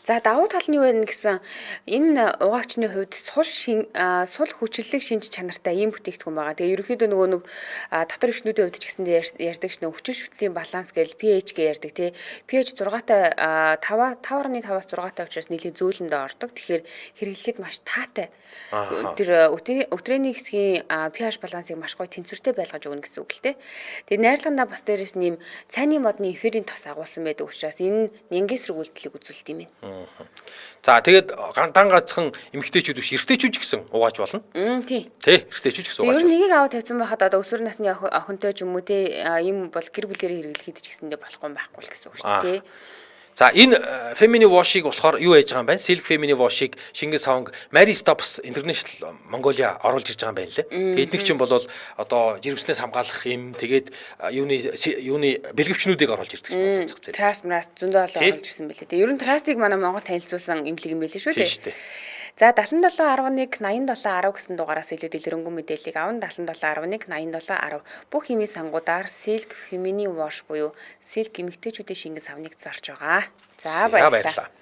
За давуу тал нь юу вэ гэсэн энэ угаагчны хувьд сул хүчлэлийг шинж чанартай ийм бүтээгдэхүүн байгаа. Тэгээ ерөнхийдөө нөгөө нэг дотор өвчнүүдийн хувьд ч гэсэндээ ярьдаг ш нь хүчин шүтлийн баланс гэж pH гэж ярьдаг тий. pH 6-тай 5.5-аас 6-тай учраас нэлийн зөөлөндөө ордог. Тэгэхээр хэрэглэхэд маш таатай. Тэр өтрээний хэсгийн pH балансыг маш гоё тэнцвэртэй байлгаж өгнө гэсэн үг л тий. Тэгээ найрлагандаа бас дээрэс нь ийм цайны модны эфирийн тос агуулсан байдаг учраас энэ нянгисрэг үйлдэлийг үзүүлдэг юм байна. За тэгээд дан ганцхан эмэгтэйчүүд биш эрэгтэйчүүд ч гэсэн угааж болно. Тий. Тэ эрэгтэйчүүд ч гэсэн угааж. Ер нь нэгийг аваад тавьсан байхад одоо өсвөр насны охинтой ч юм уу те ийм бол гэр бүлэрээ хэрэглэхэд ч гэсэндээ болохгүй байхгүй л гэсэн үг шүү дээ. За энэ Femini Wash-ыг болохоор юу яаж байгаа юм бэ? Silk Femini Wash-ыг Шингис Хаванг Mary Stops International Mongolia оруулж ирж байгаа юм байна лээ. Тэгээд эдгээр чинь бол одоо жирэмснээс хамгаалах юм тэгээд юуны бэлгэвчнүүдийг оруулж ирдэг юм байна. Trust зөндөө олон оруулж ирсэн байлээ. Тэгээд ер нь Trust-ыг манай Монгол танилцуулсан имлэг юм байлээ шүү дээ. За 7711 8710 гэсэн дугаараас илүү дэлгэрэнгүй мэдээллийг авна. 7711 8710 бүх химийн сангуудаар Silk Femini Wash буюу Silk эмэгтэйчүүдийн Шингис Хавныг зарж байгаа. За баярлалаа.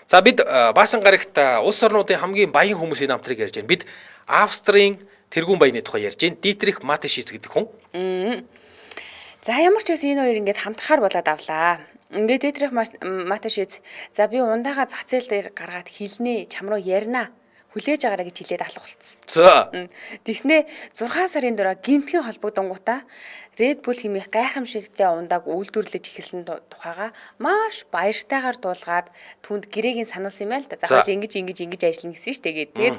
За бид Баасан гарагт улс орнуудын хамгийн баян хүмүүсийн намтрыг ярьж байна. Бид Австрийн тэргүүн баяны тухай ярьж байна. Дитрих Матишиц гэдэг хүн. За ямар ч байсан энэ хоёр ингээд хамтрахаар болоод авлаа. Ингээд Дитрих Матишиц за би ундаага зах зээл дээр гаргаад хэлнэ, чам руу ярина. Хүлээж агаараа гэж хэлээд алга болцсон. За. Тэгснээ 6 сарын дараа гинтгийн холбогдонгуудаа Red Bull хэмээх гайхамшигтай ундааг үйлдвэрлэж эхэлсэн тухайга маш баяртайгаар дуулгаад түнд гэрээгийн сануулсан юм байл та. За хойш ингэж ажиллана гэсэн шүү дээ. Тэгээд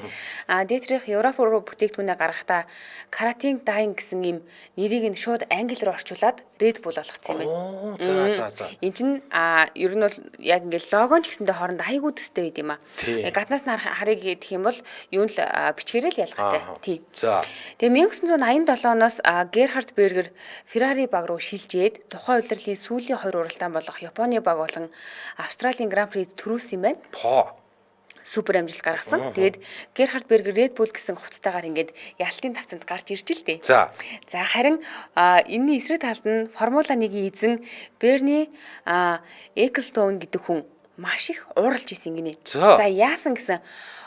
Дитрих Европ руу бүтээгдэхүүнээ гаргахдаа каратин дайн гэсэн юм нэрийг нь шууд англи руу орчуулад Red Bull болгоцсон юм байна. За. Энд чинь ер нь бол яг ингээл лого ч гэсэндээ хооронд айгуу төстэй байд юм аа. Гаднаас нь харыг гэх юм бол юу л бичгээрээ л ялгаатай. Тий. За. Тэгээ 1987 оноос Герхард Бергер Феррари баг руу шилжээд тухайн улирлын сүүлийн 2 уралдаан болох Японы баг болон Австралийн Гран Прид төрүүлсэн юм байна. Супер амжилт гаргасан. Тэгээд Герхард Бергер Red Bull гэсэн хувцастайгаар ингээд ялтын тавцанд гарч ирж л дээ. За харин энэний эсрэг талд нь Формула 1-ийн эзэн Берни Эклстоун гэдэг хүн маш их ууралж исэн гинэ. За яасан гэсэн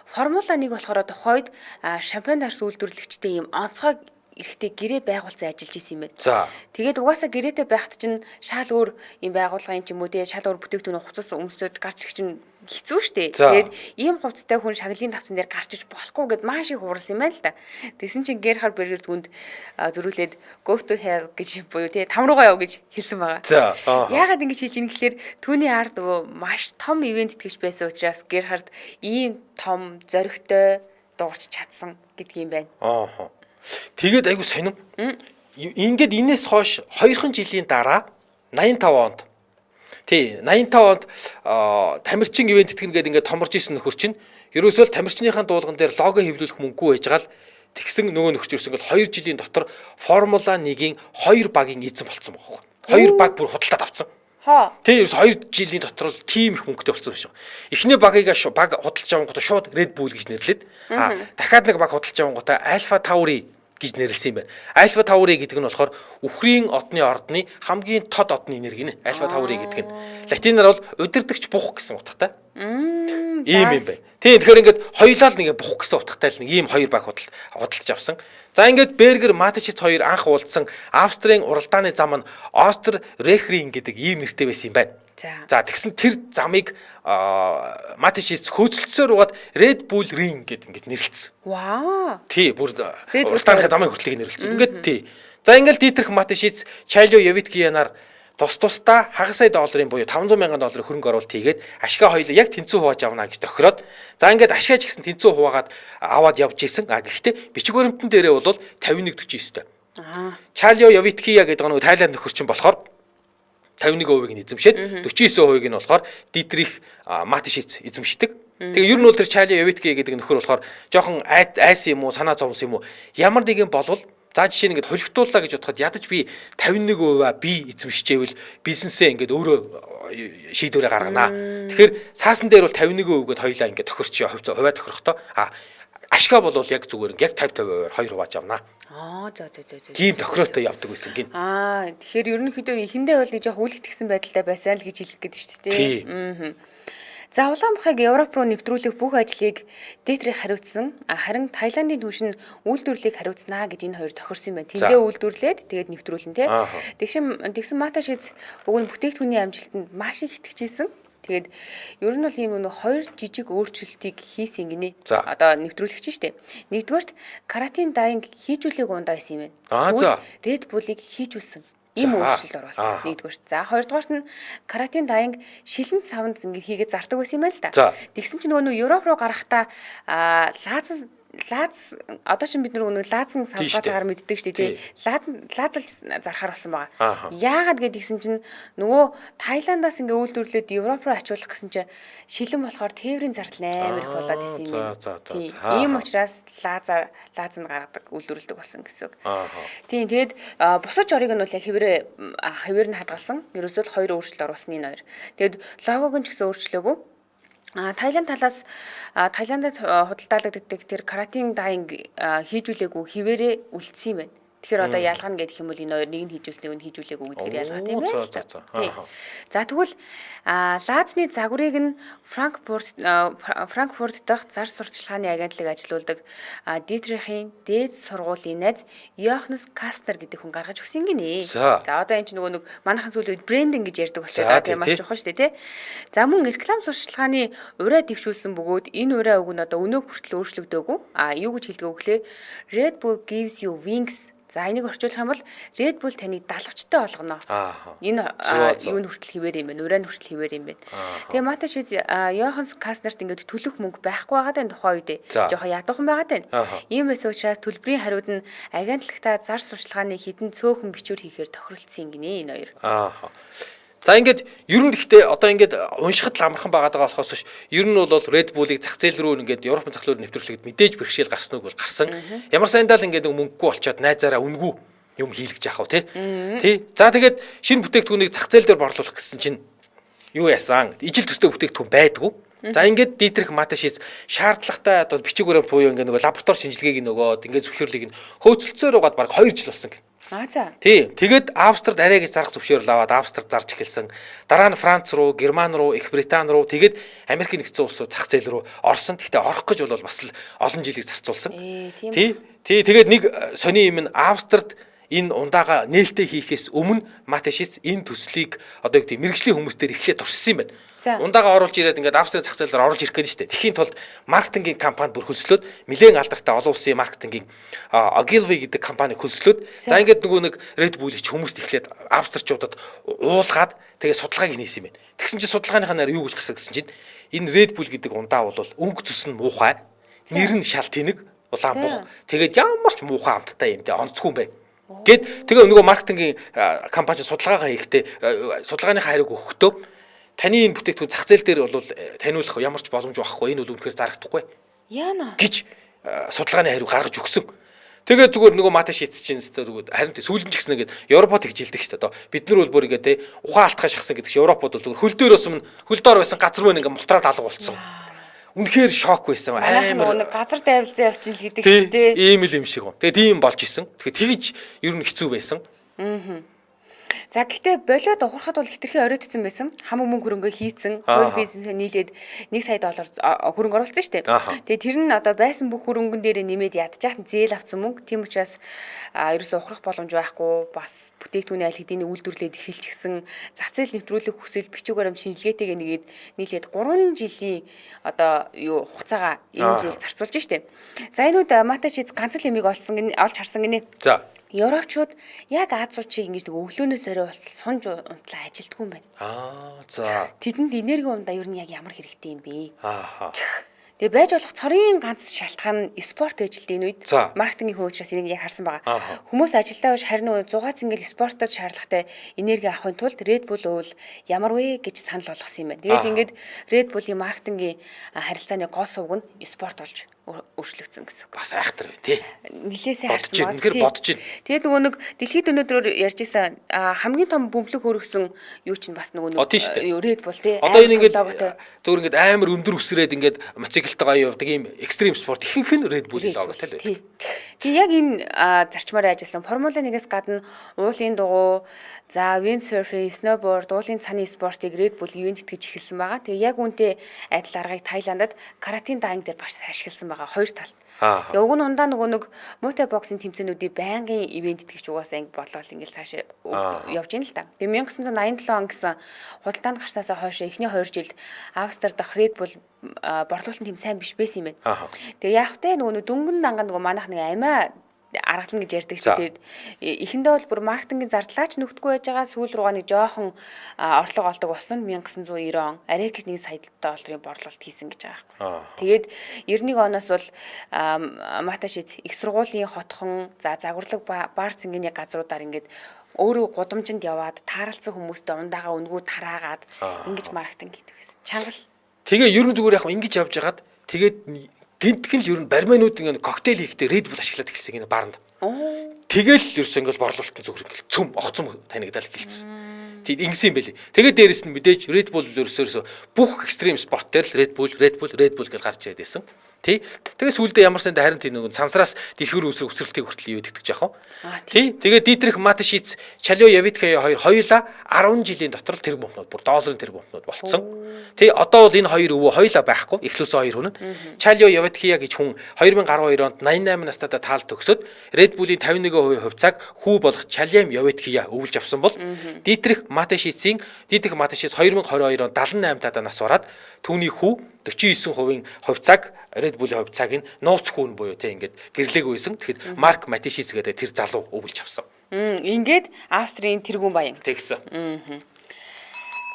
Формула 1 болохоор тухайд шампань дарс үйлдвэрлэгчтэй юм онцгой эрэхтэй гэрээ байгуулсан ажиллаж исэн юм байна. За. Тэгээд угаасаа гэрээтэй байхад чинь шал өөр юм байгууллагын ч юм уу тий шал өөр бүтээгдэхүүн хувцас өмсөж гарч ирэх чинь хэцүү шттэ. Тэгээд ийм хувцастай хүн шагналын тавцан дээр гарч иж болохгүй гэд маш их уурсан юм байна л да. Тэгсэн чинь Герхард Бергер түнд зөрүүлээд go to hell гэж буюу тий там руугаа яв гэж хэлсэн байгаа. За. Яагаад ингэж хэлж ийн гэхээр түүний ард маш том ивент итгэж байсан учраас Герхард ийм том зоригтой дуурч чадсан гэдгийг юм байна. Тэгээд айгу сонин. Ингээд энэс хойш 2 жилийн дараа 85 онд. Тий, 85 онд тамирчин ивент итгэнэ гэдэг ингээд томорж исэн нөхөр чинь ерөөсөө л тамирчныхаа дуулган дээр лого хэвлүүлэх мөнгөгүй байж гал тэгсэн нөгөө нөхөрч ерөөсөө ингээд 2 жилийн дотор Формула 1-ийн 2 багийн эзэн болцсон байхгүй. 2 баг бүр худалдаад авсан. Тий, ерөөс 2 жилийн дотор л тийм их мөнгөтэй болсон биш үү. Эхний баг худалдаж авангуудаа шууд Red Bull гэж нэрлээд дахиад нэг баг худалдаж авангуудаа Alpha Tauri гэж нэрлсэн юм байна. Alpha Tauri гэдэг нь болохоор үхрийн одны ордны хамгийн тод одны нэр гинэ. Alpha Tauri гэдэг нь латинаар бол удирдахч бух гэсэн утгатай. Ийм юм байна. Тийм тэгэхээр ингээд хоёулаа л нэг бух гэсэн утгатай л нэг ийм 2 баг худалдаж авсан. За ингээд Бергер Матишиц хоёр анх уулзсан Австрийн уралдааны зам нь Остеррехрин гэдэг ийм нэртэй байсан юм байна. За тэгсэн тэр замыг Матишиц хөөцөлдсөөр угаад Red Bull Ring гэдэг ингээд нэрлэлсэн. Вау. Тий, бүр уралдааны замын хүртлийг нэрлэлсэн. Ингээд тий. За ингээд Дитрих Матишиц Чайло Явиткиянаар тусдаа хагас сая долларын буюу 500 мянган долларын хөрөнгө оруулалт хийгээд ашгаа хоёул яг тэнцүү хувааж авна гэж тохироод за ингээд ашгаа ч гэсэн тэнцүү хуваагаад аваад явж исэн. Гэхдээ бичиг баримтан дээрээ бол 51-49-тэй. Чайло Явиткия гэдэг нэг Тайланд нөхөрчин болохоор 51%-ийг нь эзэмшээд 49%-ийг нь болохоор Дитрих Матишиц эзэмшдэг. Тэгээ ер нь бол тэр Чайло Явиткия гэдэг нөхөр болохоор жоохон айс юм уу санаа зовсон юм уу ямар нэгэн болвол За жишээ нь ингээд холигдууллаа гэж бодоход ядаж би 51% би эзэмшижээвэл бизнесээ ингээд өөрөө шийдвэрээ гарганаа. Тэгэхээр цаасан дээр бол 51% гээд хоёлаа ингээд тохирч хувиа тохирохдоо ашгаа бол яг зүгээр яг 50-50%-аар 2 хувааж авнаа. За. Тийм тохироолтой явдаг байсан гин. Тэгэхээр ерөнхийдөө эхэндээ бол жоох үлэгдсэн байдалтай байсан л гэж хэлэх гээд шүү дээ. За Улаанбахыг Европ руу нэвтрүүлэх бүх ажлыг Дээтрих хариуцсан. Харин Таиландын түвшин үйлдвэрлэлийг хариуцнаа гэж энэ хоёр тохирсон байна. Тэндээ үйлдвэрлээд тэгээд нэвтрүүлэн тий. Тэгсэн Маташиз уг нь бүтээгдэхүүний амжилтанд маш их итгэжсэн. Тэгээд ер нь бол ийм нэг хоёр жижиг өөрчлөлтийг хийсэн гинэ. Одоо нэвтрүүлэгч шүү дээ. Нэгдүгээрт каратин даянг хийжүүлээг ундаа байсан юм байна. Red Bull-ыг хийжүүлсэн. Ийм өөрчлөлт оруулсан. Нэгдүгээрт. За хоёрдугаарт нь каратин даянг шилэн савнд ингээд хийгээд зардаг байсан юм байна л да. Тэгсэн чинь нөгөө Европ руу гарахдаа лааз одоо ч бид нөгөө лаазан савгаатаар мэддэг шүү дээ. Лаазалж зархаар болсон байгаа. Яагаад гэдгийгсэн чинь нөгөө Таиландаас ингээ үйлдвэрлээд Европ руу ачуулах гэсэн чинь шилэн болохоор тээврийн зардал амар их болоод исэн юм байна. Ийм учраас лаазанд гаргадаг үйлдвэрлэдэг болсон гэсэн үг. Тийм тэгээд бусад жорыг нь бол яг хэвээр нь хадгалсан. Ерөөсөө л хоёр өөрчлөлт оруулсан энэ хоёр. Тэгээд логог нь ч гэсэн өөрчлөөгүй. Таиланд талаас Таиландд худалдаалагддаг тэр каратин даянг хийжүүлээгүй хിവэрээ үлдсэн юм байна. Тэгэхээр одоо ялгана гэдэг юм бол энэ хоёр нэг нь хийжүүлсэн, нэг нь хийжүүлээгүй гэдгээр ялгаа тийм ээ. За тэгвэл лаазны загварыг нь Франкфурт дахь зар сурталчилгааны агентлаг ажилуулдаг Дietrichийн дээд сургуулийн найз Йоханнес Кастнер гэдэг хүн гаргаж өгсөн гинэ. За одоо энэ чинь нөгөө нэг манайхан сүүлийн үед брендинг гэж ярьдаг болчиход тийм маш чухал шүү дээ тий. За мөн реклам сурталчилгааны ураа дэвшүүлсэн бөгөөд энэ ураа үг нь одоо өнөө хүртэл өөрчлөгдөөгүй. Юу гэж хэлдэг вэ гэхлээр Red Bull gives you wings. За энийг орчуулах юм бол Red Bull таныг далавчтай болгоно. Энэ юуны хүртэл хിവэр юм бэ? Уран хүртэл хിവэр юм бэ? Тэгээ Маташиз Йоханнес Кастнерт ингээд төлөх мөнгө байхгүй байгаа даа тухайн үед. Жохоо ядуухан байгаа даа. Ийм байсан учраас төлбөрийн хариуд нь агентлагтаа зар сурталчилгааны хідэн цөөхөн бичвэр хийхээр тохиролцсон гинэ энэ хоёр. За ингээд ер нь гэхдээ одоо ингээд уншихад л амархан байгаа болохоос биш ер нь бол Red Bull-ыг зах зээл рүү ингээд Европын зах зээл рүү нэвтрүүлэхэд мэдээж бэрхшээл гарсан үг бол гарсан. Ямар сайндаа л ингээд мөнгөгүй болчоод найзаараа үнгүй юм хийлгэж яах вэ тий? За тэгээд шинэ бүтээгдэхүүнийг зах зээл дээр борлуулах гэсэн чинь юу яасан? Ижил төстэй бүтээгдэхүүн байдгүй. За ингээд Dietrich Mateschitz шаардлагатай одоо бичиг баримт буюу ингээд нөгөө лаборатори шинжилгээг нөгөөд ингээд зөвшөөрлийг нь хөөцөлцөөр угаад баг 2 жил болсон гэх. За. Тий. Тэгээд Австрид арай гэж зарах зөвшөөрөл аваад Австрид зарж эхэлсэн. Дараа нь Франц руу, Герман руу, Их Британи руу тэгээд Америк нэгдсэн улсууд зах зээл рүү орсон. Гэхдээ орох гэж бол бас л олон жилийг зарцуулсан. Тий. Тэгээд нэг сони юм нь Австрид энэ ундаага нээлттэй хийхээс өмнө Mateschitz энэ төслийг одоо юу гэдэг мэрэгжлийн хүмүүстээр эхлээд туршсан юм байна. Ундаага оруулж ирээд ингээд Австрийн зах зээл дээр оруулж ирэх гэдэг нь шүү дээ. Тэхийн тулд маркетингийн компанид бүр хөлслөөд нэлээд алдартай олон улсын маркетингийн Ogilvy гэдэг компани хөлслөөд за ингээд нөгөө нэг Red Bull-ич хүмүүст эхлээд австричуудад уулгаад тэгээд судалгааг хийсэн юм байна. Тэгсэн чинь судалгааныхаа нэр юу гэж гарсан гэсэн чинь энэ Red Bull гэдэг ундаа бол өнгө цус нь муухай, нэр нь шал тэнэг, улаан бух. Тэгээд ямар ч муухай амттай юм дээ онцгүй юм байна. Гэт тэгээ нөгөө маркетингийн компани судалгаагаа хийхдээ судалгааныхаа хариуг өгөхдөө таны энэ бүтээгдэхүүн зах зээл дээр бол таниулах ямар ч боломж байхгүй энэ бол үнэхээр зарагдахгүй яана гэж судалгааны хариу гаргаж өгсөн. Тэгээ зүгээр нөгөө Mateschitz чинь зүгээр харин сүүлмж гиснэ гээд Европод тэгж хэлдэг шүү дээ. Одоо бид нар бол бүр ингээд те ухаан алтхаа шахсан гэдэг чинь Европод бол зүгээр хөл дээрөөс өмнө хөл доор байсан газар мөн ингээд мултраад алга болцсон. Үнэхээр шок байсан. Амар нэг газар дайвалзаа явчихна л гэдэг шүү дээ. Ийм л юм шиг гоо. Тэгээ тийм болж исэн. Тэгээ тэгж ер нь хэцүү байсан. За гэхдээ болоод ухрахад бол хитрхи оройтсон байсан. Хам мөнгө хөрөнгөө хийцэн, хоёр бизнесээ нийлээд $1 сая хөрөнгө оруулсан шүү дээ. Тэгээ тэр нь одоо байсан бүх хөрөнгөн дээр нэмээд ядчихсан зээл авсан мөнгө. Тийм учраас ерөөсөө ухрах боломж байхгүй. Бас бүтээгдэхүүний аль хэдийн үйлдвэрлээд эхэлчихсэн. Зах зээл нэвтрүүлэх хүсэл бичиг баримт шинжилгээтэйгээ нэгээд нийлээд 3 жилийн одоо юу хугацаагаа энэ зүйл зарцуулж штэ. За энэ үед Mateschitz ганц л ямиг олж харсан гинэ. За Европчууд яг Азиучийг ингэж өглөөнөөс орой болтол сунж унтлаа ажилддаг юм байна. За. Тэдэнд энерги ундаа ер нь яг ямар хэрэгтэй юм бэ? Тэгээ байж болох цорын ганц шалтгаан нь спорт ажилтны энэ үед маркетингийн хүн учраас энийг яг харсан байгаа. Хүмүүс ажилдаа биш харин нөгөө 6 цэнгэл спортод шаардлагатай энерги авахын тулд Red Bull бол ямар вэ гэж санал болгосон юм байна. Тэгээд ингээд Red Bull-ийн маркетингийн харилцааны гол сувг нь спорт болж өөрчлөгдсөн гэсэн үг. Бас айхтар бай тий. Нилээсээ Бодож харсан байна. Тэгэхээр бодож байна. Тэгээд нөгөө нэг дэлхийд өнөөдрөөр ярьж исэн хамгийн том бөмбөлөг хөргсөн юу чинь бас нөгөө Red Bull тий. Одоо энэ ингээд зөвөр ингээд амар өндөр үсрээд ингээд мотоциклтайгаа явдаг ийм экстрим спорт ихэнх нь Red Bull лого tal бай. Тэгээ яг энэ зарчмаар ажилласан Формула 1-ээс гадна уулын дугуй, за windsurfing, snowboard, уулын цаны спортыг Red Bull ивент итгэж эхэлсэн байгаа. Тэгээ яг үүнтэй адил аргыг Таиландад каратин даанг дээр бас ашигласан байгаа хоёр талд. Тэгээ уг нь ундаа нөгөө нэг мутай боксing тэмцээнүүдийг байнгын ивент итгэж угаасаа ингэ болол ингээл цаашаа явж ийн л та. Тэгээ 1987 он гэсэн худалдаанд гарснаасаа хойш эхний 2 жилд Австрид дах Red Bull борлуулалт тийм сайн биш байсан юм байна. Тэгээ яг тэ нөгөө дөнгөн дангаа нөгөө манайх нэг амиа аргална гэж ярьдаг шүү дээ. Эхэндээ бол бүр маркетингийн зардлаач нөхдөхгүй байж байгаа сүүл рүүгээ нэг жоохон орлого олдог болсон 1990 он арай гэж нэг сая долларын борлуулалт хийсэн гэж байгаа байхгүй. Тэгээд 91 оноос бол Маташиц их сургуулийн хотхон за загварлаг бар цэнгэний газруудаар ингээд өөрөө гудамжинд яваад тааралцсан хүмүүстэй ундаага өнгөө тараагаад ингэж маркетинг хийдэг гэсэн. Чангал. Тэгээ ер нь зүгээр яг ингэж явж хагаад тэгээд гинтгэн л ер нь барьманууд ингээд коктейл хийхдээ Red Bull ашиглаад эхэлсэн энэ бааранд. Тэгэл ерөөсөө ингээд борлуулалтын зүгээр ингээд цөм огцом танигдал эхэлсэн. Тэгэд ингэсэн юм байли. Тэгээд дээрэс нь мэдээж Red Bull ерөөсөө бүх экстрим спорт дээр л Red Bull гэж гарч ирээд байсан. Тий. Тэгээ сүүлдээ ямар санд харин тийм нэг цансраас дэлгүүр өсрэлтийг хүртэл юу гэдэг ч яах вэ? Тий. Тэгээ Дитрих Маташиц, Чалио Явиткай хоёулаа 10 жилийн дотор л тэр бомбнууд бүр долларын тэр бомбнууд болцсон. Тий. Одоо бол энэ хоёр өвөө хоёулаа байхгүй. Эхлүүлсэн хоёр хүн нь. Чалио Явиткия гэж хүн 2012 онд 88 настайдаа таал төгсөөд Red Bull-ийн 51% хувьцааг хүү болох Чалиам Явиткия өвлж авсан бол Дитрих Маташиц 2022 онд 78 тадаа нас бараад түүний хүү 49% хувьцааг Red Bull-ийн хувьцааг нь нууц хүүн буюу те ингээд гэрлээгүй байсан. Тэгэхэд Марк Матишиц гэдэг тэр залуу өвлж авсан. Ингээд Австрийн тэргүүн баян тэгсэн.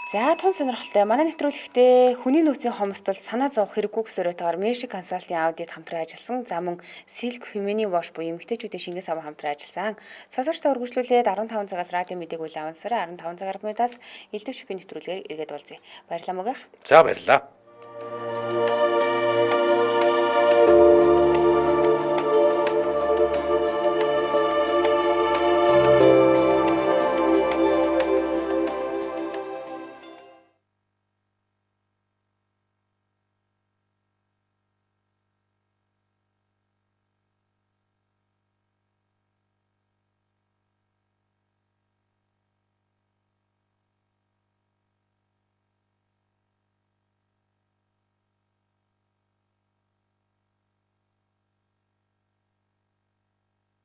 За тун сонирхолтой. Манай нэвтрүүлэгтээ хүний нөөцийн хомсдол санаа зовх хэрэггүй гэсөөрөөр Mercy Consulting аудит хамтран ажилласан. За мөн Silk Femini Wash буюу эмэгтэйчүүдийн шингээс аван хамтран ажилласан. Сонсогчдоо үргэлжлүүлээд 15 цагаас радио мэдээг үйл авансараа 15 цаг 10 минутаас элдв шипийн нэвтрүүлгээр иргэд болзъя. Баярлалаа мөгөх. За баярлалаа.